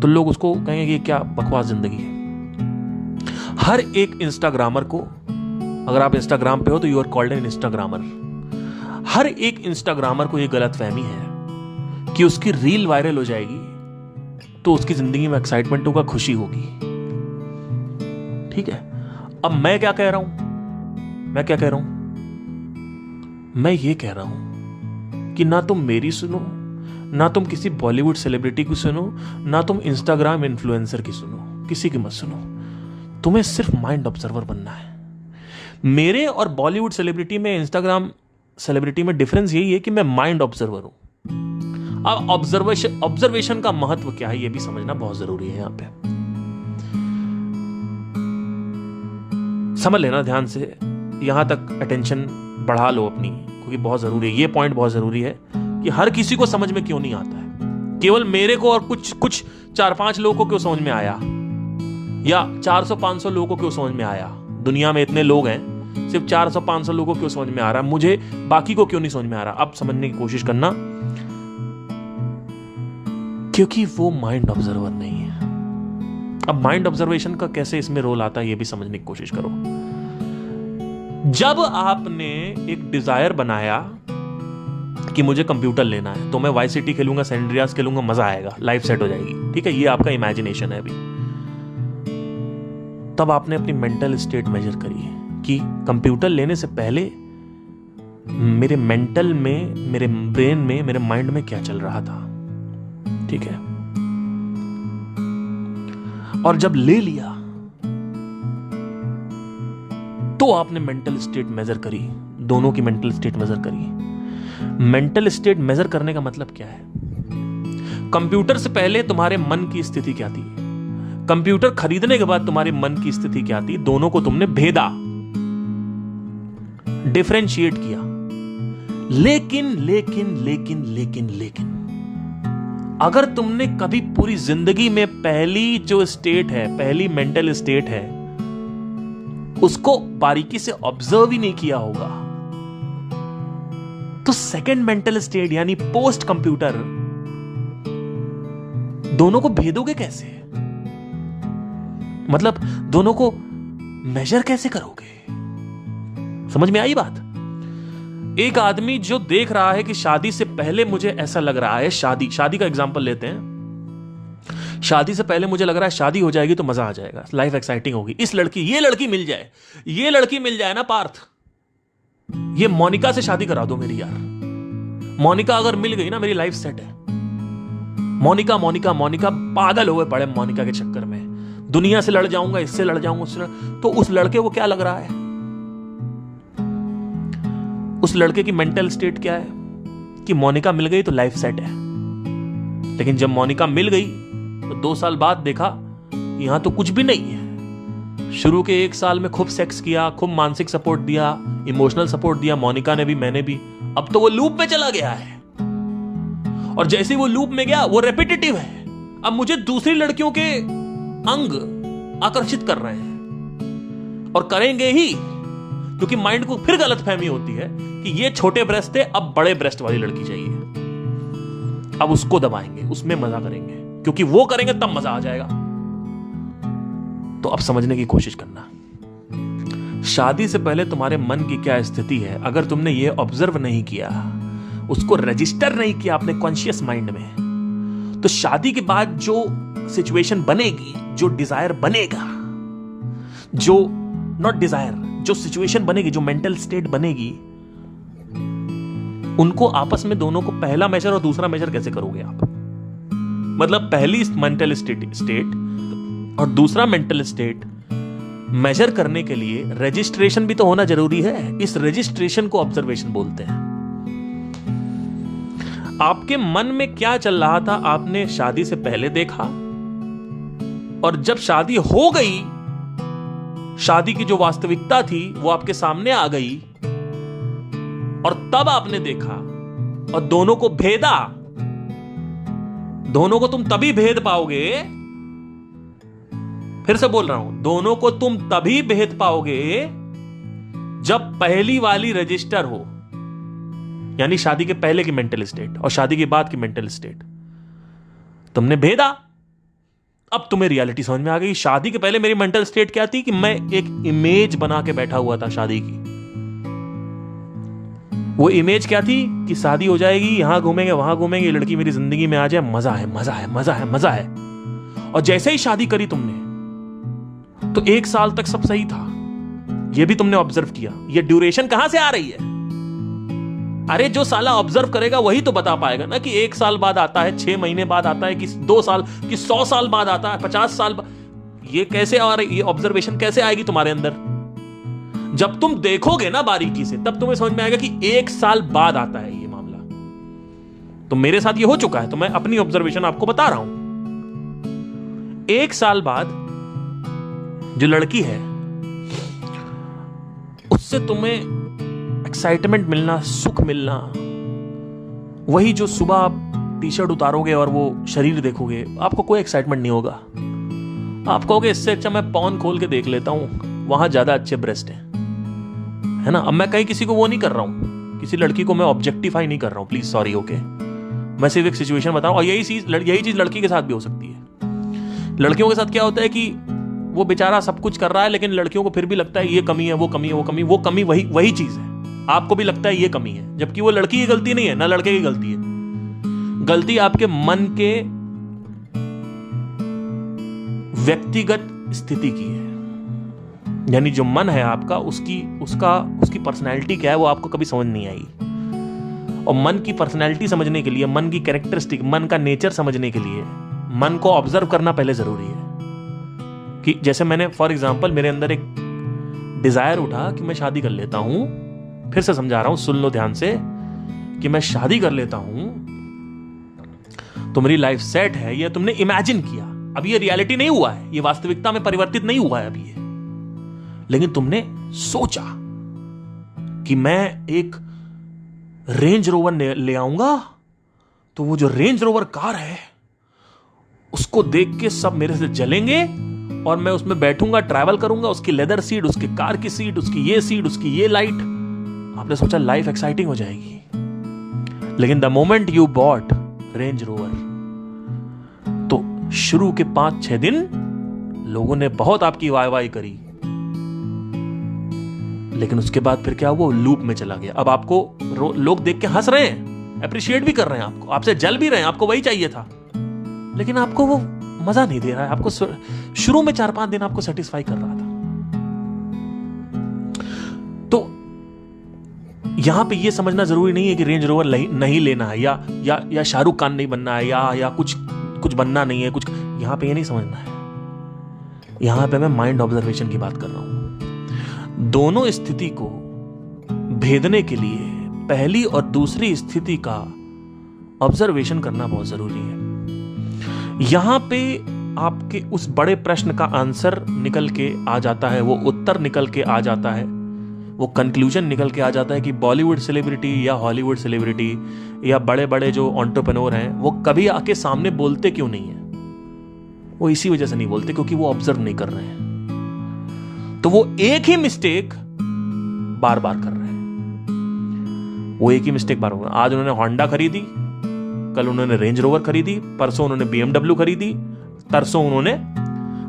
तो लोग उसको कहेंगे कि क्या बकवास जिंदगी है। हर एक इंस्टाग्रामर को, अगर आप इंस्टाग्राम पे हो तो you are called an Instagrammer, हर एक इंस्टाग्रामर को यह गलतफहमी है कि उसकी रील वायरल हो जाएगी तो उसकी जिंदगी में एक्साइटमेंट होगा, खुशी होगी। ठीक है, अब मैं क्या कह रहा हूं? मैं ये कह रहा हूं कि ना तुम मेरी सुनो, ना तुम किसी बॉलीवुड सेलिब्रिटी की सुनो, ना तुम इंस्टाग्राम इन्फ्लुएंसर की सुनो, किसी की मत सुनो। तुम्हें सिर्फ माइंड ऑब्जर्वर बनना है। मेरे और बॉलीवुड सेलिब्रिटी में, इंस्टाग्राम सेलिब्रिटी में डिफरेंस यही है कि मैं माइंड ऑब्जर्वर हूं। अब ऑब्जर्वेशन का महत्व क्या है, यह भी समझना बहुत जरूरी है। यहां पे समझ लेना ध्यान से, यहां तक अटेंशन बढ़ा लो अपनी, क्योंकि बहुत जरूरी है। यह पॉइंट बहुत जरूरी है कि हर किसी को समझ में क्यों नहीं आता है। केवल मेरे को और कुछ 4-5 लोगों को क्यों समझ में आया, या 400-500 लोगों को क्यों समझ में आया। दुनिया में इतने लोग हैं, सिर्फ 400-500 लोगों को क्यों समझ में आ रहा है, मुझे बाकी को क्यों नहीं समझ में आ रहा। अब समझने की कोशिश करना, क्योंकि वो माइंड ऑब्जर्वर नहीं है। अब माइंड ऑब्जर्वेशन का कैसे इसमें रोल आता है, ये भी समझने की कोशिश करो। जब आपने एक डिजायर बनाया कि मुझे कंप्यूटर लेना है, तो मैं वाइस सिटी खेलूंगा, सैन एंड्रियास खेलूंगा, मजा आएगा, लाइफ सेट हो जाएगी। ठीक है, ये आपका इमेजिनेशन है अभी। तब आपने अपनी मेंटल स्टेट मेजर करी कि कंप्यूटर लेने से पहले मेरे मेंटल में, मेरे ब्रेन में, मेरे माइंड में क्या चल रहा था। ठीक है, और जब ले लिया तो आपने मेंटल स्टेट मेजर करी, दोनों की मेंटल स्टेट मेजर करी। मेंटल स्टेट मेजर करने का मतलब क्या है? कंप्यूटर से पहले तुम्हारे मन की स्थिति क्या थी, कंप्यूटर खरीदने के बाद तुम्हारे मन की स्थिति क्या थी, दोनों को तुमने भेदा, डिफरेंशिएट किया। लेकिन अगर तुमने कभी पूरी जिंदगी में पहली जो स्टेट है, पहली मेंटल स्टेट है, उसको बारीकी से ऑब्जर्व ही नहीं किया होगा, तो सेकंड मेंटल स्टेट यानी पोस्ट कंप्यूटर, दोनों को भेदोगे कैसे? मतलब दोनों को मेजर कैसे करोगे? समझ में आई बात? एक आदमी जो देख रहा है कि शादी से पहले मुझे ऐसा लग रहा है, शादी का एग्जांपल लेते हैं, शादी से पहले मुझे लग रहा है शादी हो जाएगी तो मजा आ जाएगा, लाइफ एक्साइटिंग होगी, ये लड़की मिल जाए, ये लड़की मिल जाए ना पार्थ, ये मोनिका से शादी करा दो मेरी यार। मोनिका अगर मिल गई ना मेरी लाइफ सेट है। मोनिका मोनिका मोनिका, पागल हुए पड़े मोनिका के चक्कर में, दुनिया से लड़ जाऊंगा, इससे लड़ जाऊंगा, उससे तो उस लड़के को क्या लग रहा है, उस लड़के की मेंटल स्टेट क्या है कि मोनिका मिल गई तो लाइफ सेट है। लेकिन जब मोनिका मिल गई तो 2 साल बाद देखा यहां तो कुछ भी नहीं है। शुरू के 1 साल में खूब सेक्स किया, खूब मानसिक सपोर्ट दिया, इमोशनल सपोर्ट दिया, मोनिका ने भी, मैंने भी। अब तो वो लूप में चला गया है, और जैसे ही वो लूप में गया वो रेपिटेटिव है। अब मुझे दूसरी लड़कियों के अंग आकर्षित कर रहे हैं, और करेंगे ही, क्योंकि माइंड को फिर गलतफहमी होती है कि ये छोटे ब्रेस्ट थे, अब बड़े ब्रेस्ट वाली लड़की चाहिए, अब उसको दबाएंगे, उसमें मजा करेंगे, क्योंकि वो करेंगे तब मजा आ जाएगा। तो अब समझने की कोशिश करना, शादी से पहले तुम्हारे मन की क्या स्थिति है। अगर तुमने ये ऑब्जर्व नहीं किया, उसको रजिस्टर नहीं किया अपने कॉन्शियस माइंड में, तो शादी के बाद जो सिचुएशन बनेगी, जो डिजायर बनेगा, जो नॉट डिजायर, जो सिचुएशन बनेगी, जो मेंटल स्टेट बनेगी, उनको आपस में दोनों को पहला मेजर और दूसरा मेजर कैसे करोगे आप? मतलब पहली मेंटल स्टेट और दूसरा मेंटल स्टेट मेजर करने के लिए रजिस्ट्रेशन भी तो होना जरूरी है। इस रजिस्ट्रेशन को ऑब्जर्वेशन बोलते हैं। आपके मन में क्या चल रहा था आपने शादी से पहले देखा, और जब शादी हो गई, शादी की जो वास्तविकता थी वो आपके सामने आ गई, और तब आपने देखा और दोनों को भेदा। दोनों को तुम तभी भेद पाओगे, फिर से बोल रहा हूं, दोनों को तुम तभी भेद पाओगे जब पहली वाली रजिस्टर हो, यानी शादी के पहले की मेंटल स्टेट और शादी के बाद की मेंटल स्टेट तुमने भेदा। अब तुम्हें रियलिटी समझ में आ गई। शादी के पहले मेरी मेंटल स्टेट क्या थी कि मैं एक इमेज बना के बैठा हुआ था शादी की। वो इमेज क्या थी कि शादी हो जाएगी, यहां घूमेंगे, वहां घूमेंगे, ये लड़की मेरी जिंदगी में आ जाए, मजा है, मजा है, मजा है, मजा है। और जैसे ही शादी करी तुमने, तो 1 साल तक सब सही था। ये भी तुमने ऑब्जर्व किया। ये ड्यूरेशन कहां से आ रही है? अरे जो साला ऑब्जर्व करेगा वही तो बता पाएगा ना कि 1 साल बाद आता है, 6 महीने बाद आता है, कि 2 साल, कि 100 साल बाद आता है, 50 साल बाद। ये कैसे आ रही, ये ऑब्जर्वेशन कैसे आएगी तुम्हारे अंदर? जब तुम देखोगे ना बारीकी से, तब तुम्हें समझ में आएगा कि 1 साल बाद आता है ये मामला। तो मेरे साथ ये हो चुका है, तो मैं अपनी ऑब्जर्वेशन आपको बता रहा हूं। 1 साल बाद जो लड़की है, उससे तुम्हें एक्साइटमेंट मिलना, सुख मिलना, वही जो सुबह आप टी शर्ट उतारोगे और वो शरीर देखोगे, आपको कोई एक्साइटमेंट नहीं होगा। आप कहोगे इससे अच्छा मैं पॉर्न खोल के देख लेता हूं, वहां ज्यादा अच्छे ब्रेस्ट हैं, है ना। अब मैं कहीं किसी को वो नहीं कर रहा हूं, किसी लड़की को मैं ऑब्जेक्टिफाई नहीं कर रहा हूं, प्लीज सॉरी, ओके। मैं सिर्फ एक सिचुएशन बता रहा हूं, और यही चीज लड़की के साथ भी हो सकती है। लड़कियों के साथ क्या होता है कि वो बेचारा सब कुछ कर रहा है, लेकिन लड़कियों को फिर भी लगता है ये कमी है, वो कमी है, वो कमी वही चीज है। आपको भी लगता है ये कमी है, जबकि वो लड़की की गलती नहीं है, ना लड़के की गलती है। गलती आपके मन के व्यक्तिगत स्थिति की है। यानी जो मन है आपका, उसकी पर्सनैलिटी क्या है वो आपको कभी समझ नहीं आई। और मन की पर्सनैलिटी समझने के लिए, मन की कैरेक्टरिस्टिक, मन का नेचर समझने के लिए मन को ऑब्जर्व करना पहले जरूरी है। कि जैसे मैंने फॉर एग्जांपल, मेरे अंदर एक डिजायर उठा कि मैं शादी कर लेता हूं, फिर से समझा रहा हूं, सुन लो ध्यान से, कि मैं शादी कर लेता हूं तो मेरी लाइफ सेट है। ये तुमने इमेजिन किया, अब ये रियलिटी नहीं हुआ है, ये वास्तविकता में परिवर्तित नहीं हुआ है अभी ये, लेकिन तुमने सोचा कि मैं एक रेंज रोवर ले आऊंगा, तो वो जो रेंज रोवर कार है उसको देख के सब मेरे से जलेंगे, और मैं उसमें बैठूंगा, ट्रैवल करूंगा, उसकी लेदर सीट, उसकी कार की सीट, उसकी ये सीट, उसकी ये लाइट। आपने सोचा लाइफ एक्साइटिंग हो जाएगी। लेकिन the moment you bought range rover, तो शुरू के 5-6 दिन लोगों ने बहुत आपकी वाहवाही करी, लेकिन उसके बाद फिर क्या, वो लूप में चला गया। अब आपको लोग देख के हंस रहे हैं, अप्रिशिएट भी कर रहे हैं आपको, आपसे जल भी रहे हैं, आपको वही चाहिए था, लेकिन आपको वो मजा नहीं दे रहा है आपको। शुरू में 4-5 दिन आपको सेटिस्फाई कर रहा था। तो यहां पे ये समझना जरूरी नहीं है कि रेंज रोवर नहीं लेना है या शाहरुख खान नहीं बनना है या कुछ बनना नहीं है कुछ। यहां पे ये नहीं समझना है। यहां पे मैं माइंड ऑब्जर्वेशन की बात कर रहा हूं। दोनों स्थिति को भेदने के लिए पहली और दूसरी स्थिति का ऑब्जर्वेशन करना बहुत जरूरी है। यहां पे आपके उस बड़े प्रश्न का आंसर निकल के आ जाता है, वो उत्तर निकल के आ जाता है, वो कंक्लूजन निकल के आ जाता है कि बॉलीवुड सेलिब्रिटी या हॉलीवुड सेलिब्रिटी या बड़े बड़े जो एंटरप्रेन्योर हैं वो कभी आके सामने बोलते क्यों नहीं है। वो इसी वजह से नहीं बोलते क्योंकि वो ऑब्जर्व नहीं कर रहे हैं। तो वो एक ही मिस्टेक बार बार कर रहे हैं। वो एक ही मिस्टेक बार बार। आज उन्होंने होंडा खरीदी, कल उन्होंने रेंज रोवर खरीदी, परसों उन्होंने BMW खरीदी, तरसों उन्होंने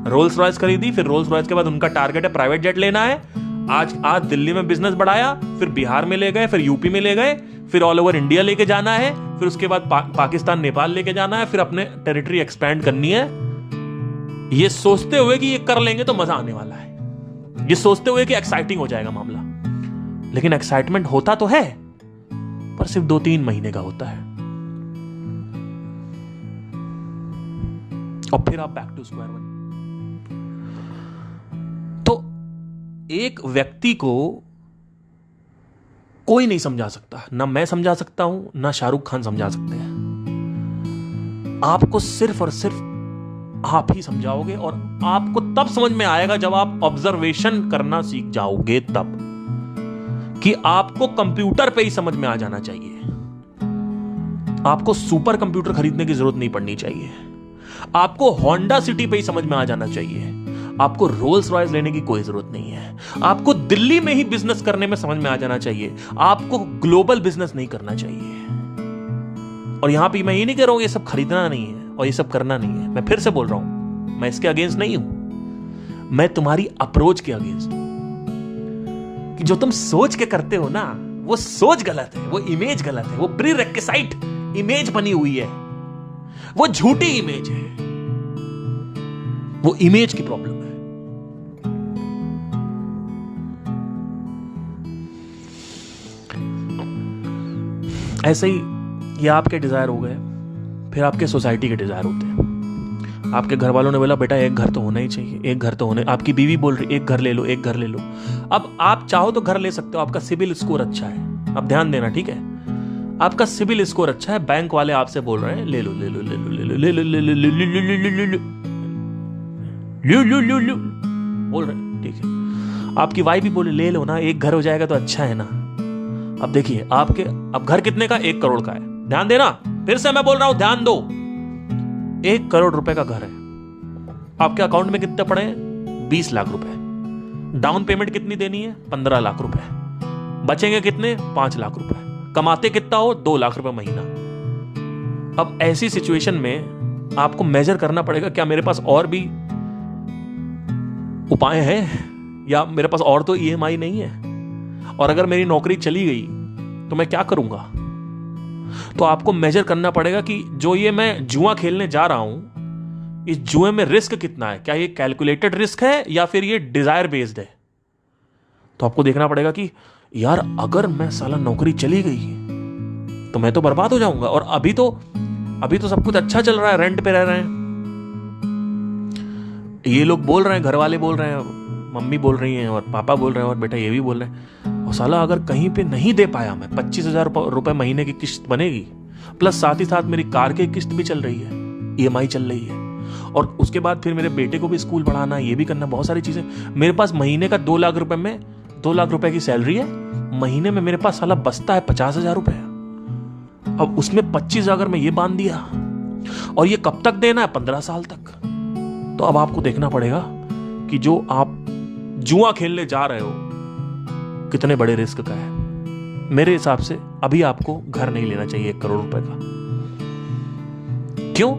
रोल्स रॉयस खरीदी, फिर रोल्स रॉयस के बाद उनका टारगेट है प्राइवेट जेट लेना है। आज दिल्ली में बिजनेस बढ़ाया, फिर बिहार में ले गए, फिर यूपी में ले गए, फिर ऑल ओवर इंडिया लेके जाना है, फिर उसके बाद पाकिस्तान नेपाल लेके जाना है, फिर अपने टेरिटरी एक्सपैंड करनी है। ये सोचते हुए कि ये कर लेंगे तो मजा आने वाला है, ये सोचते हुए कि एक्साइटिंग हो जाएगा मामला। लेकिन एक्साइटमेंट होता तो है पर सिर्फ 2-3 महीने का होता है और फिर आप बैक टू स्क्वायर वन। तो एक व्यक्ति को कोई नहीं समझा सकता, ना मैं समझा सकता हूं, ना शाहरुख खान समझा सकते हैं। आपको सिर्फ और सिर्फ आप ही समझाओगे और आपको तब समझ में आएगा जब आप ऑब्जर्वेशन करना सीख जाओगे, तब कि आपको कंप्यूटर पे ही समझ में आ जाना चाहिए। आपको सुपर कंप्यूटर खरीदने की जरूरत नहीं पड़नी चाहिए। आपको होंडा सिटी पे ही समझ में आ जाना चाहिए। आपको रोल्स रॉयस लेने की कोई जरूरत नहीं है। आपको दिल्ली में ही बिजनेस करने में समझ में आ जाना चाहिए। आपको ग्लोबल बिजनेस नहीं करना चाहिए। और यहां पे मैं ये नहीं कह रहा हूं ये सब खरीदना नहीं है और ये सब करना नहीं है। मैं फिर से बोल रहा हूं, मैं इसके अगेंस्ट नहीं हूं। मैं तुम्हारी अप्रोच के अगेंस्ट हूं कि जो तुम सोच के करते हो ना, वो सोच गलत है, वो इमेज गलत है, वो प्रीरेक्विसाइट इमेज बनी हुई है, वो झूठी इमेज है, वो इमेज की प्रॉब्लम है। ऐसे ही ये आपके डिजायर हो गए, फिर आपके सोसाइटी के डिजायर होते हैं। आपके घर वालों ने बोला बेटा एक घर तो होना ही चाहिए, एक घर तो होने। आपकी बीवी बोल रही एक घर ले लो, एक घर ले लो। अब आप चाहो तो घर ले सकते हो, आपका सिबिल स्कोर अच्छा है। अब ध्यान देना, ठीक है, आपका सिबिल स्कोर अच्छा है, बैंक वाले आपसे बोल रहे हैं ले लो ले लो ले लो ले लो ले लो ले लो ले लो ले लो ले लो बोल रहे हैं, ठीक है। आपकी वाइफ भी बोले ले लो ना, एक घर हो जाएगा तो अच्छा है ना। अब देखिए आपके, अब घर कितने का? 1 करोड़ का है। ध्यान देना, फिर से मैं बोल रहा हूं, ध्यान दो। 1 करोड़ रुपए का घर है, आपके अकाउंट में कितने पड़े हैं? 20 लाख रुपए। डाउन पेमेंट कितनी देनी है? 15 लाख रुपए। बचेंगे कितने? 5 लाख रुपए। कमाते कितना हो? 2 लाख रुपए महीना। अब ऐसी सिचुएशन में आपको मेजर करना पड़ेगा, क्या मेरे पास और भी उपाय हैं या मेरे पास और तो EMI नहीं है, और अगर मेरी नौकरी चली गई तो मैं क्या करूंगा? तो आपको मेजर करना पड़ेगा कि जो ये मैं जुआ खेलने जा रहा हूं, इस जुए में रिस्क कितना है, क्या ये कैलकुलेटेड रिस्क है या फिर ये डिजायर बेस्ड है। तो आपको देखना पड़ेगा कि यार अगर मैं साला नौकरी चली गई तो मैं तो बर्बाद हो जाऊंगा, और अभी तो सब कुछ अच्छा चल रहा है, रेंट पे रह रहे हैं, ये लोग बोल रहे हैं, घर वाले बोल रहे हैं, मम्मी बोल रही हैं और पापा बोल रहे हैं और बेटा ये भी बोल रहे हैं, और साला अगर कहीं पे नहीं दे पाया मैं, 25,000 रुपए महीने की किस्त बनेगी, प्लस साथ ही साथ मेरी कार की किस्त भी चल रही है, EMI चल रही है, और उसके बाद फिर मेरे बेटे को भी स्कूल पढ़ाना, ये भी करना, बहुत सारी चीजें। मेरे पास महीने का 2 लाख रुपए में 2 लाख रुपए की सैलरी है, महीने में मेरे पास साला बचता है 50,000 रुपए। अब उसमें 25 अगर मैं ये बांध दिया, और ये कब तक देना है? 15 साल तक। तो अब आपको देखना पड़ेगा कि जो आप जुआ खेलने जा रहे हो कितने बड़े रिस्क का है। मेरे हिसाब से अभी आपको घर नहीं लेना चाहिए 1 करोड़ रुपए का। क्यों?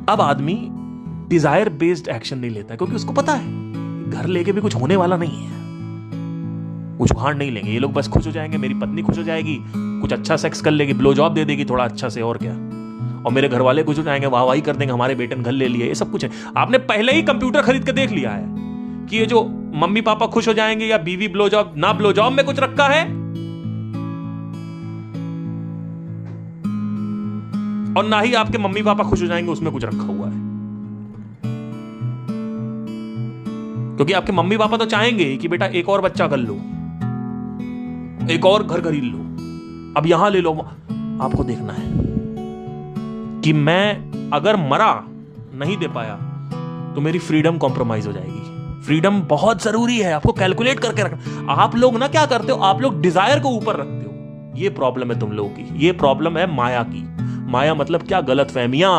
अब आदमी डिजायर बेस्ड एक्शन नहीं लेता है क्योंकि उसको पता है घर लेके भी कुछ होने वाला नहीं है, कुछ उखाड़ नहीं लेंगे ये लोग, बस खुश हो जाएंगे, मेरी पत्नी खुश हो जाएगी, कुछ अच्छा सेक्स कर लेगी, ब्लो जॉब दे देगी थोड़ा अच्छा से, और क्या, और मेरे घर वाले कुछ हो जाएंगे, वाहवाही कर देंगे, हमारे बेटे ने घर ले लिया, ये सब कुछ है। आपने पहले ही कंप्यूटर खरीद के देख लिया है कि ये जो मम्मी पापा खुश हो जाएंगे या बीवी ब्लो जॉब ना ब्लो जॉब में कुछ रखा है, और ना ही आपके मम्मी पापा खुश हो जाएंगे उसमें कुछ रखा हुआ है। क्योंकि आपके मम्मी पापा तो चाहेंगे कि बेटा एक और बच्चा कर लो, एक और घर खरीद लो, अब यहां ले लो। आपको देखना है कि मैं अगर मरा नहीं दे पाया तो मेरी फ्रीडम कॉम्प्रोमाइज हो जाएगी। फ्रीडम बहुत जरूरी है, आपको कैलकुलेट करके रखना। आप लोग ना क्या करते हो, आप लोग डिजायर को ऊपर रखते हो। ये प्रॉब्लम है तुम लोगों की, ये प्रॉब्लम है माया की। माया मतलब क्या, गलत फहमियां।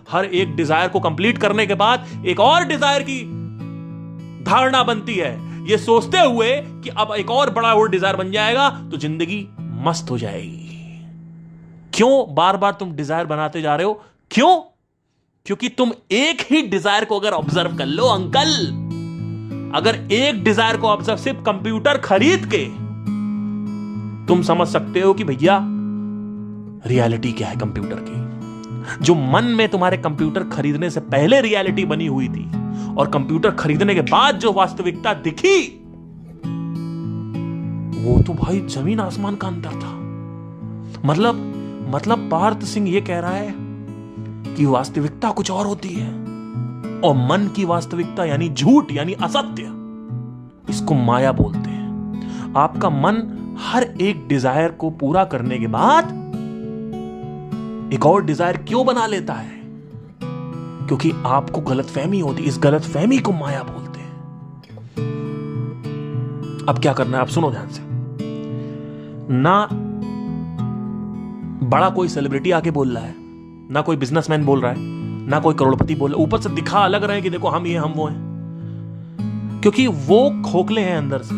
हर एक डिजायर को कंप्लीट करने के बाद एक और डिजायर की धारणा बनती है, ये सोचते हुए कि अब एक और बड़ा और डिजायर बन जाएगा तो जिंदगी मस्त हो जाएगी। क्यों बार बार तुम डिजायर बनाते जा रहे हो? क्यों? क्योंकि तुम एक ही डिजायर को अगर ऑब्जर्व कर लो अंकल, अगर एक डिजायर को ऑब्जर्व, सिर्फ कंप्यूटर खरीद के तुम समझ सकते हो कि भैया रियलिटी क्या है कंप्यूटर की। जो मन में तुम्हारे कंप्यूटर खरीदने से पहले रियलिटी बनी हुई थी और कंप्यूटर खरीदने के बाद जो वास्तविकता दिखी, वो तो भाई जमीन आसमान का अंतर था। मतलब पार्थ सिंह ये कह रहा है कि वास्तविकता कुछ और होती है और मन की वास्तविकता यानी झूठ यानी असत्य, इसको माया बोलते हैं। आपका मन हर एक डिजायर को पूरा करने के बाद एक और डिजायर क्यों बना लेता है? क्योंकि आपको गलतफहमी होती है। इस गलतफहमी को माया बोलते हैं। अब क्या करना है, आप सुनो ध्यान से। ना बड़ा कोई सेलिब्रिटी आके बोल रहा है, ना कोई बिजनेसमैन बोल रहा है, ना कोई करोड़पति बोल रहा है, ऊपर से दिखा अलग रहे कि देखो हम ये हम वो हैं, क्योंकि वो खोखले हैं अंदर से।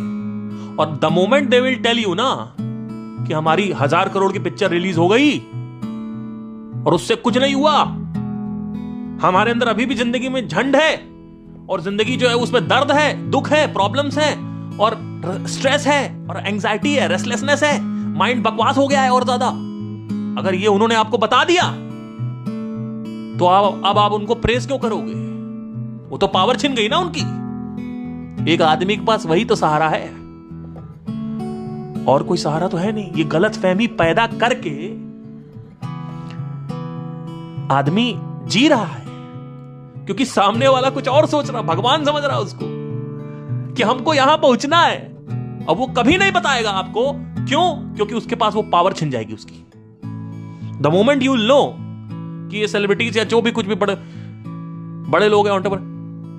और the moment they will tell you ना कि हमारी 1000 करोड़ की पिक्चर रिलीज हो गई और उससे कुछ नहीं हुआ, हमारे अंदर अभी भी जिंदगी में झंड है और जिंदगी जो है उसमें दर्द है, दुख है, प्रॉब्लम्स है और स्ट्रेस है और एंजाइटी है, रेस्टलेसनेस है, माइंड बकवास हो गया है और ज्यादा। अगर ये उन्होंने आपको बता दिया तो अब आप उनको प्रेस क्यों करोगे? वो तो पावर छिन गई ना उनकी। एक आदमी के पास वही तो सहारा है, और कोई सहारा तो है नहीं। ये गलतफहमी पैदा करके आदमी जी रहा है क्योंकि सामने वाला कुछ और सोच रहा, भगवान समझ रहा उसको कि हमको यहां पहुंचना है। अब वो कभी नहीं बताएगा आपको, क्यों? क्योंकि उसके पास वो पावर छिन जाएगी उसकी। द मोमेंट यू नो कि ये सेलिब्रिटीज या जो भी कुछ भी बड़े लोग हैं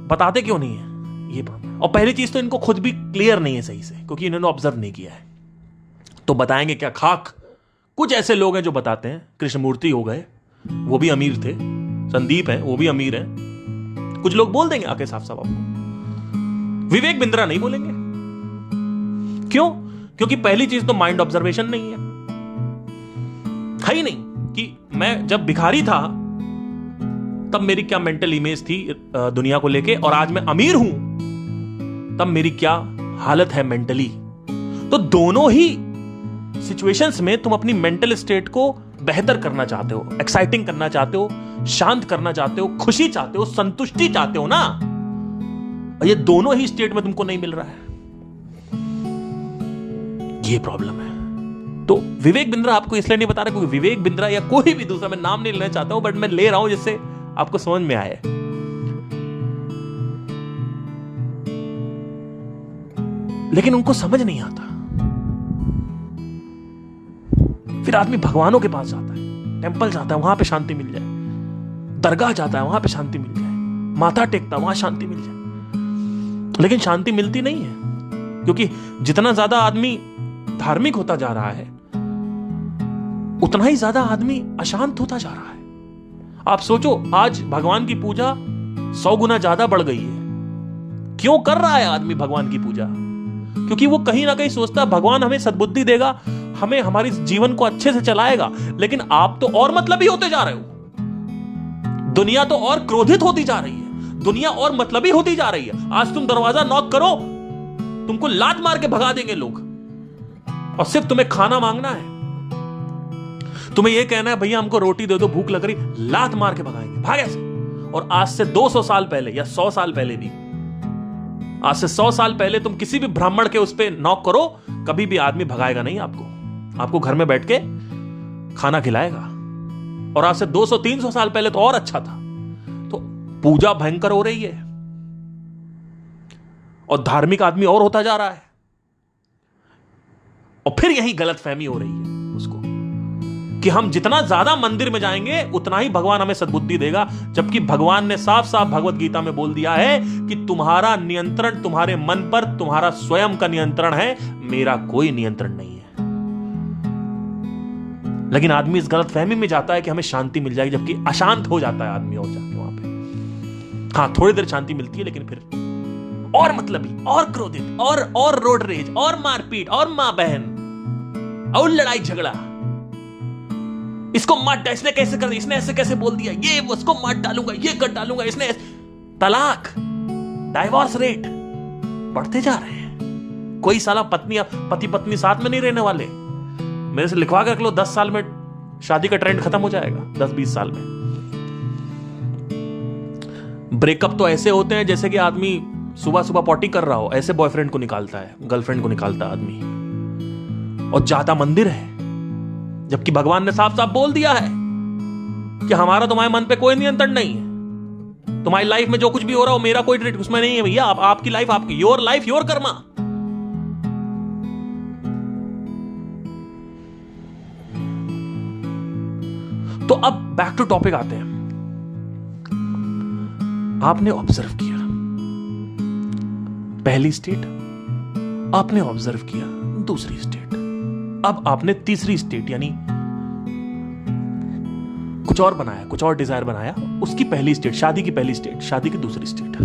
बताते क्यों नहीं है, ये प्रॉब्लम। और पहली चीज तो इनको खुद भी क्लियर नहीं है सही से, क्योंकि इन्होंने ऑब्जर्व नहीं किया है। तो बताएंगे क्या खाक? कुछ ऐसे लोग हैं जो बताते हैं। कृष्णमूर्ति हो गए, वो भी अमीर थे। संदीप है, वो भी अमीर है। कुछ लोग बोल देंगे आके साफ साफ आपको। विवेक बिंद्रा नहीं बोलेंगे। क्यों? क्योंकि पहली चीज तो माइंड ऑब्जर्वेशन नहीं है ही नहीं कि मैं जब भिखारी था तब मेरी क्या मेंटल इमेज थी दुनिया को लेके, और आज मैं अमीर हूं तब मेरी क्या हालत है मेंटली। तो दोनों ही सिचुएशंस में तुम अपनी मेंटल स्टेट को बेहतर करना चाहते हो, एक्साइटिंग करना चाहते हो, शांत करना चाहते हो, खुशी चाहते हो, संतुष्टि चाहते हो ना। और ये दोनों ही स्टेट में तुमको नहीं मिल रहा है, ये प्रॉब्लम है। तो विवेक बिंद्रा आपको इसलिए नहीं बता रहा क्योंकि विवेक बिंद्रा या कोई भी दूसरा, मैं नाम नहीं लेना चाहता हूं, बट मैं ले रहा हूं जिससे आपको समझ में आए। लेकिन उनको समझ नहीं आता। फिर आदमी भगवानों के पास जाता है, टेंपल जाता है, वहां पे शांति मिल जाए, दरगाह जाता है, वहां पे शांति मिल जाए, माथा टेकता है, वहां शांति मिल जाए। लेकिन शांति मिलती नहीं है, क्योंकि जितना ज्यादा आदमी धार्मिक होता जा रहा है उतना ही ज्यादा आदमी अशांत होता जा रहा है। आप सोचो, आज भगवान की पूजा 100 गुना ज्यादा बढ़ गई है। क्यों कर रहा है आदमी भगवान की पूजा? क्योंकि वो कहीं ना कहीं सोचता है भगवान हमें सद्बुद्धि देगा, हमें हमारे जीवन को अच्छे से चलाएगा। लेकिन आप तो और मतलबी होते जा रहे हो। दुनिया तो और क्रोधित होती जा रही है, दुनिया और मतलबी होती जा रही है। आज तुम दरवाजा नॉक करो, तुमको लात मार के भगा देंगे लोग, और सिर्फ तुम्हें खाना मांगना है। तुम्हें यह कहना है भैया हमको रोटी दे दो, भूख लग रही, लात मार के भगाएंगे, भाग ऐसे। और आज से 200 साल पहले या 100 साल पहले भी, आज से 100 साल पहले तुम किसी भी ब्राह्मण के उस पे नॉक करो, कभी भी आदमी भगाएगा नहीं आपको घर में बैठ के खाना खिलाएगा। और आज से 200-300 साल पहले तो और अच्छा था। तो पूजा भयंकर हो रही है और धार्मिक आदमी और होता जा रहा है, और फिर यही गलतफहमी हो रही है उसको कि हम जितना ज्यादा मंदिर में जाएंगे उतना ही भगवान हमें सद्बुद्धि देगा, जबकि भगवान ने साफ साफ भगवत गीता में बोल दिया है कि तुम्हारा नियंत्रण तुम्हारे मन पर तुम्हारा स्वयं का नियंत्रण है, मेरा कोई नियंत्रण नहीं है। लेकिन आदमी इस गलतफहमी में जाता है कि हमें शांति मिल जाएगी, जबकि अशांत हो जाता है आदमी और जाके वहां पे। हाँ, थोड़ी देर शांति मिलती है, लेकिन फिर और मतलबी, और क्रोधित, और रोड रेज, और मारपीट, और मां बहन, और लड़ाई झगड़ा। इसको मार, इसने कैसे कर दिया, इसने ऐसे कैसे बोल दिया, ये उसको मार डालूंगा, ये कर डालूंगा, इसने तलाक, डाइवोर्स रेट बढ़ते जा रहे हैं। कोई साला पति पत्नी साथ में नहीं रहने वाले। मेरे से लिखवा के रख लो, 10 साल में शादी का ट्रेंड खत्म हो जाएगा, 10-20 साल में। ब्रेकअप तो ऐसे होते हैं जैसे कि आदमी सुबह सुबह पॉटी कर रहा हो, ऐसे बॉयफ्रेंड को निकालता है, गर्लफ्रेंड को निकालता है आदमी, और जाता मंदिर है, जबकि भगवान ने साफ साफ बोल दिया है कि हमारा तुम्हारे मन पे कोई नियंत्रण नहीं है। तुम्हारी लाइफ में जो कुछ भी हो रहा हो, मेरा कोई ट्रीट उसमें नहीं है भैया। आपकी लाइफ आपकी, योर लाइफ योर कर्मा। तो अब बैक टू टॉपिक आते हैं। आपने ऑब्जर्व किया पहली स्टेट, आपने ऑब्जर्व किया दूसरी स्टेट, अब आपने तीसरी स्टेट यानी कुछ और बनाया, कुछ और डिजायर बनाया, उसकी पहली स्टेट, शादी की पहली स्टेट, शादी की दूसरी स्टेट।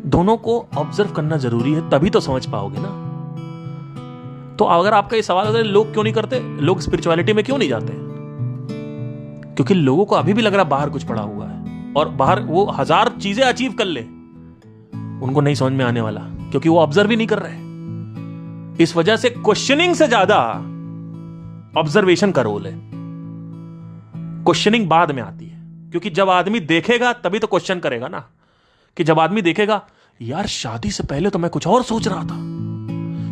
दोनों को ऑब्जर्व करना जरूरी है, तभी तो समझ पाओगे ना। तो अगर आपका ये सवाल होता है लोग क्यों नहीं करते, लोग स्पिरिचुअलिटी में क्यों नहीं जाते, क्योंकि लोगों को अभी भी लग रहा बाहर कुछ पड़ा हुआ है, और बाहर वो 1000 चीजें अचीव कर ले, उनको नहीं समझ में आने वाला, क्योंकि वो ऑब्जर्व ही नहीं कर रहे। इस वजह से क्वेश्चनिंग से ज्यादा ऑब्जर्वेशन का रोल है। क्वेश्चनिंग बाद में आती है, क्योंकि जब आदमी देखेगा तभी तो क्वेश्चन करेगा ना। कि जब आदमी देखेगा यार शादी से पहले तो मैं कुछ और सोच रहा था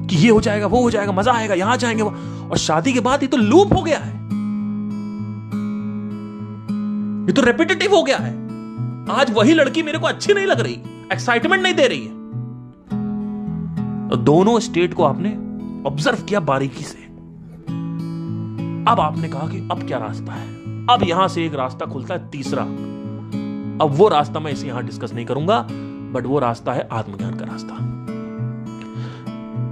कि ये हो जाएगा, वो हो जाएगा, मजा आएगा, यहां जाएंगे, और शादी के बाद ये तो लूप हो गया है, ये तो रेपिटेटिव हो गया है। आज वही लड़की मेरे को अच्छी नहीं लग रही, एक्साइटमेंट नहीं दे रही है। तो दोनों स्टेट को आपने ऑब्जर्व किया बारीकी से। अब आपने कहा कि अब क्या रास्ता है, अब यहां से एक रास्ता खुलता है तीसरा। अब वो रास्ता मैं इसे यहां डिस्कस नहीं करूंगा, बट वो रास्ता है आत्मज्ञान का रास्ता।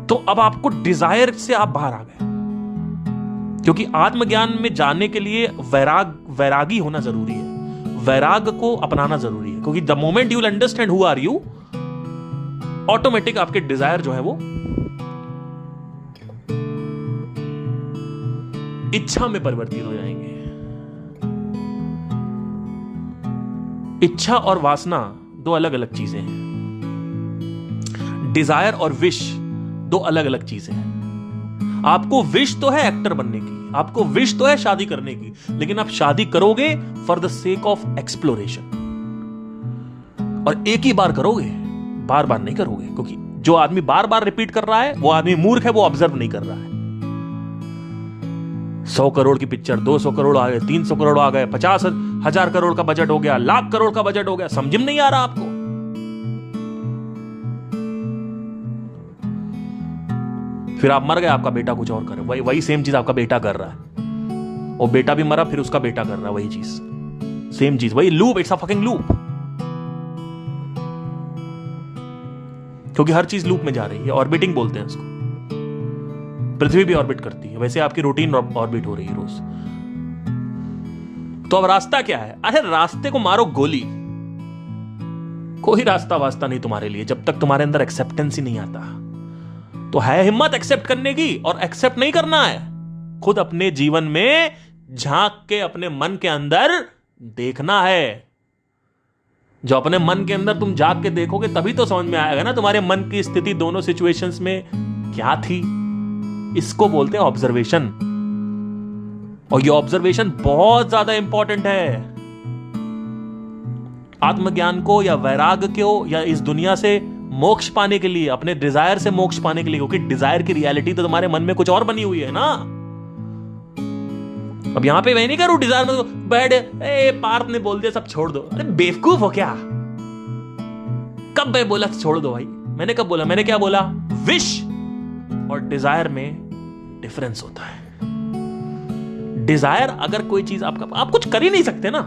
तो अब आपको डिजायर से आप बाहर आ गए, क्योंकि आत्मज्ञान में जाने के लिए वैरागी होना जरूरी है, वैराग को अपनाना जरूरी है। क्योंकि the moment you will understand who are you, automatic आपके डिजायर जो है वो इच्छा में परिवर्तित हो जाएंगे। इच्छा और वासना दो अलग अलग चीजें हैं, डिजायर और विश दो अलग अलग चीजें हैं। आपको विश तो है एक्टर बनने की, आपको विश तो है शादी करने की, लेकिन आप शादी करोगे for the sake of exploration, और एक ही बार करोगे, बार बार नहीं करोगे। क्योंकि जो आदमी बार बार रिपीट कर रहा है वो आदमी मूर्ख है, वो ऑब्जर्व नहीं कर रहा है। 100 करोड़ की पिक्चर 200 करोड़ आ गए, 300 करोड़ आ गए, 50,000 करोड़ का बजट हो गया, लाख करोड़ का बजट हो गया, समझ में नहीं आ रहा आपको। फिर आप मर गए, आपका बेटा कुछ और करे, वही सेम चीज आपका बेटा कर रहा है, और बेटा भी मरा, फिर उसका बेटा कर रहा है वही चीज, सेम चीज, वही loop, it's a fucking loop. क्योंकि हर चीज लूप में जा रही है, ऑर्बिटिंग बोलते हैं उसको। पृथ्वी भी ऑर्बिट करती है, वैसे आपकी रूटीन ऑर्बिट हो रही है रोज। तो अब रास्ता क्या है? अरे रास्ते को मारो गोली, कोई रास्ता वास्ता नहीं तुम्हारे लिए, जब तक तुम्हारे अंदर एक्सेप्टेंस ही नहीं आता। तो है हिम्मत एक्सेप्ट करने की, और एक्सेप्ट नहीं करना है, खुद अपने जीवन में झांक के अपने मन के अंदर देखना है। जो अपने मन के अंदर तुम झांक के देखोगे तभी तो समझ में आएगा ना तुम्हारे मन की स्थिति दोनों सिचुएशंस में क्या थी। इसको बोलते हैं ऑब्जर्वेशन। और ये ऑब्जर्वेशन बहुत ज्यादा इंपॉर्टेंट है आत्मज्ञान को या वैराग्य को या इस दुनिया से मोक्ष पाने के लिए, अपने डिजायर से मोक्ष पाने के लिए, क्योंकि डिजायर की रियलिटी तो तुम्हारे मन में कुछ और बनी हुई है ना। अब यहां पे मैं नहीं करूं डिजायर में बैठ पार्थ ने बोल दिया सब छोड़ दो। अरे बेवकूफ हो क्या? कब मैं बोला छोड़ दो भाई? मैंने कब बोला? मैंने क्या बोला? विश और डिजायर में डिफरेंस होता है। डिजायर अगर कोई चीज आपका, आप कुछ कर ही नहीं सकते ना,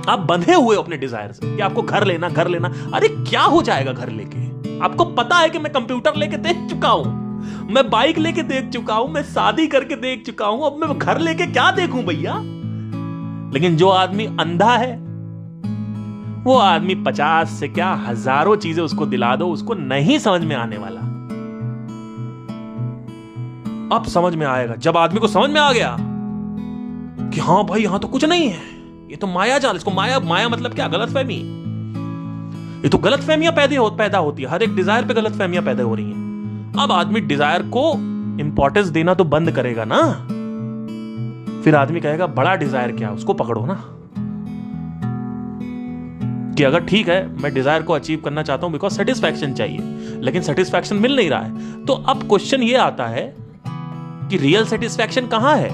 आप बंधे हुए हो अपने डिजायर से कि आपको घर लेना घर लेना। अरे क्या हो जाएगा घर लेके? आपको पता है कि मैं कंप्यूटर लेके देख चुका हूं, मैं बाइक लेके देख चुका हूं, मैं शादी करके देख चुका हूं, अब मैं घर लेके क्या देखूं भैया? लेकिन जो आदमी अंधा है वो आदमी 50 से क्या हजारों चीजें उसको दिला दो, उसको नहीं समझ में आने वाला। अब समझ में आएगा जब आदमी को समझ में आ गया कि हां भाई यहां तो कुछ नहीं है, ये तो माया जाल। इसको माया मतलब क्या? गलतफहमी। ये तो गलतफहमियां पैदा होती है, हर एक डिजायर पे गलतफहमियां पैदा हो रही हैं। अब आदमी डिजायर को इंपॉर्टेंस देना तो बंद करेगा ना, फिर आदमी कहेगा बड़ा डिजायर क्या, उसको पकड़ो ना। कि अगर ठीक है मैं डिजायर को अचीव करना चाहता हूं बिकॉज सेटिस्फैक्शन चाहिए, लेकिन सेटिस्फैक्शन मिल नहीं रहा है, तो अब क्वेश्चन ये आता है कि रियल सेटिस्फैक्शन कहां है?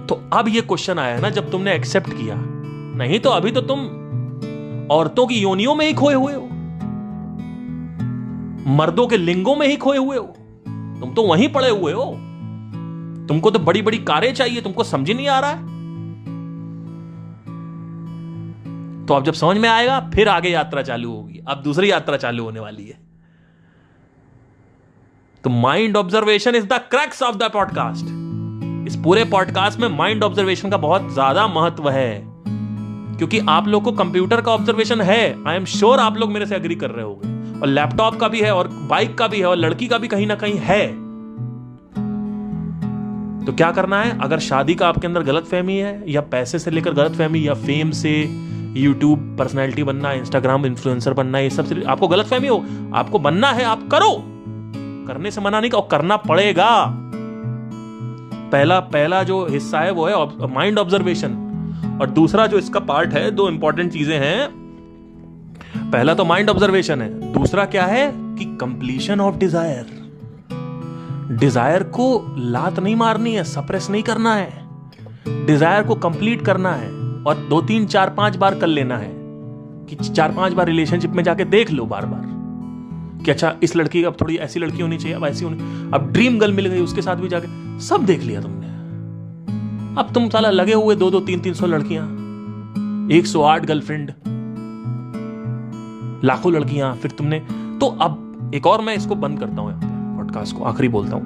तो अब ये क्वेश्चन आया है ना जब तुमने एक्सेप्ट किया, नहीं तो अभी तो तुम औरतों की योनियों में ही खोए हुए हो, मर्दों के लिंगों में ही खोए हुए हो, तुम तो वहीं पड़े हुए हो। तुमको तो बड़ी बड़ी कारें चाहिए, तुमको समझ ही नहीं आ रहा है। तो अब जब समझ में आएगा फिर आगे यात्रा चालू होगी, अब दूसरी यात्रा चालू होने वाली है। तो mind observation is the cracks of the podcast. इस पूरे पॉडकास्ट में माइंड ऑब्जर्वेशन का बहुत ज्यादा महत्व है, क्योंकि आप लोग को कंप्यूटर का ऑब्जर्वेशन है, आई एम श्योर आप लोग मेरे से एग्री कर रहे होंगे, और लैपटॉप का भी है और बाइक का भी है और लड़की का भी कहीं ना कहीं है। तो क्या करना है? अगर शादी का आपके अंदर गलतफहमी है, या पैसे से लेकर गलतफहमी, या फेम से, यूट्यूब पर्सनैलिटी बनना, इंस्टाग्राम इन्फ्लुएंसर बनना, ये सब से आपको गलतफहमी हो, आपको बनना है, आप करो, करने से मना नहीं, और करना पड़ेगा। पहला जो हिस्सा है वो है माइंड ऑब्जर्वेशन, और दूसरा जो इसका पार्ट है, दो इंपॉर्टेंट चीजें हैं। पहला तो माइंड ऑब्जर्वेशन है, दूसरा क्या है कि कंप्लीशन ऑफ डिजायर। डिजायर को लात नहीं मारनी है, सप्रेस नहीं करना है, डिजायर को कंप्लीट करना है, और 2 3 4 5 बार कर लेना है कि 4 5 बार रिलेशनशिप में जाके देख लो बार बार कि अच्छा इस लड़की अब थोड़ी ऐसी लड़की होनी चाहिए, अब ऐसी होनी, अब ड्रीम गर्ल मिल गई उसके साथ भी जाके सब देख लिया तुमने। अब तुम साला लगे हुए 2-2 300 लड़कियां, 108 गर्लफ्रेंड, लाखों लड़कियां, फिर तुमने तो अब एक और मैं इसको बंद करता हूं, पॉडकास्ट को आखिरी बोलता हूं।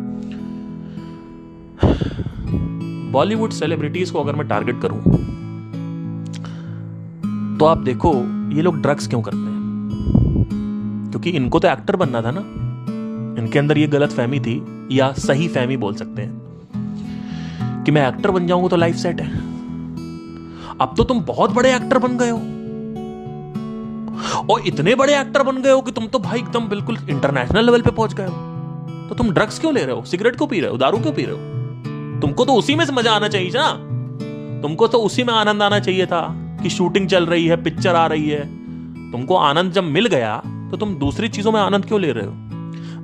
बॉलीवुड सेलिब्रिटीज को अगर मैं टारगेट करूं तो आप देखो ये लोग ड्रग्स क्यों करते हैं? क्योंकि इनको तो एक्टर बनना था ना, इनके अंदर ये गलत फहमी थी, या सही फहमी बोल सकते हैं कि मैं एक्टर बन जाऊंगा तो लाइफ सेट है। अब तो तुम बहुत बड़े एक्टर बन गए हो, और इतने बड़े एक्टर बन गए हो कि तुम तो भाई एकदम बिल्कुल इंटरनेशनल लेवल पे पहुंच गए हो। तो तुम ड्रग्स क्यों ले रहे हो? सिगरेट क्यों पी रहे हो? दारू क्यों पी रहे हो? तुमको तो उसी में से मजा आना चाहिए ना, तुमको तो उसी में आनंद आना चाहिए था कि शूटिंग चल रही है, पिक्चर आ रही है। तुमको आनंद जब मिल गया तो तुम दूसरी चीजों में आनंद क्यों ले रहे हो?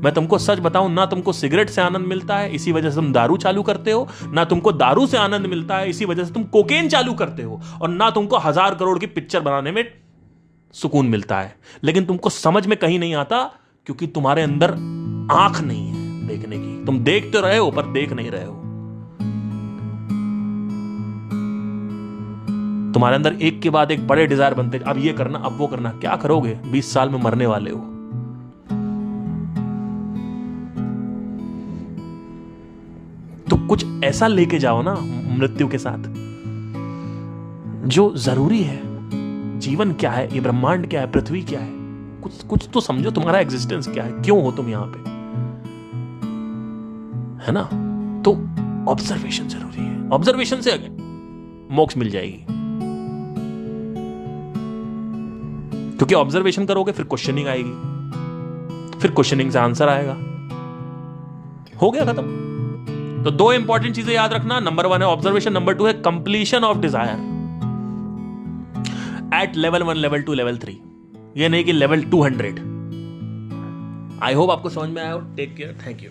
मैं तुमको सच बताऊं ना, तुमको सिगरेट से आनंद मिलता है, इसी वजह से तुम दारू चालू करते हो, ना तुमको दारू से आनंद मिलता है, इसी वजह से तुम कोकेन चालू करते हो, और ना तुमको 1000 करोड़ की पिक्चर बनाने में सुकून मिलता है। लेकिन तुमको समझ में कहीं नहीं आता क्योंकि तुम्हारे अंदर आंख नहीं है देखने की। तुम देख तो रहे हो पर देख नहीं रहे हो। तुम्हारे अंदर एक के बाद एक बड़े डिजायर बनते, अब ये करना, अब वो करना। क्या करोगे? 20 साल में मरने वाले हो। तो कुछ ऐसा लेके जाओ ना मृत्यु के साथ जो जरूरी है। जीवन क्या है, ये ब्रह्मांड क्या है, पृथ्वी क्या है, कुछ तो समझो, तुम्हारा एग्जिस्टेंस क्या है, क्यों हो तुम यहां पे, है ना? तो ऑब्जर्वेशन जरूरी है। ऑब्जर्वेशन से मोक्ष मिल जाएगी, क्योंकि ऑब्जर्वेशन करोगे फिर क्वेश्चनिंग आएगी, फिर क्वेश्चनिंग से आंसर आएगा, हो गया खत्म। तो दो इंपॉर्टेंट चीजें याद रखना, नंबर 1 है ऑब्जर्वेशन, नंबर 2 है completion of desire at level 1, level 2, level 3। ये नहीं कि लेवल 200। आई होप आपको समझ में आया हो। Take care, thank you.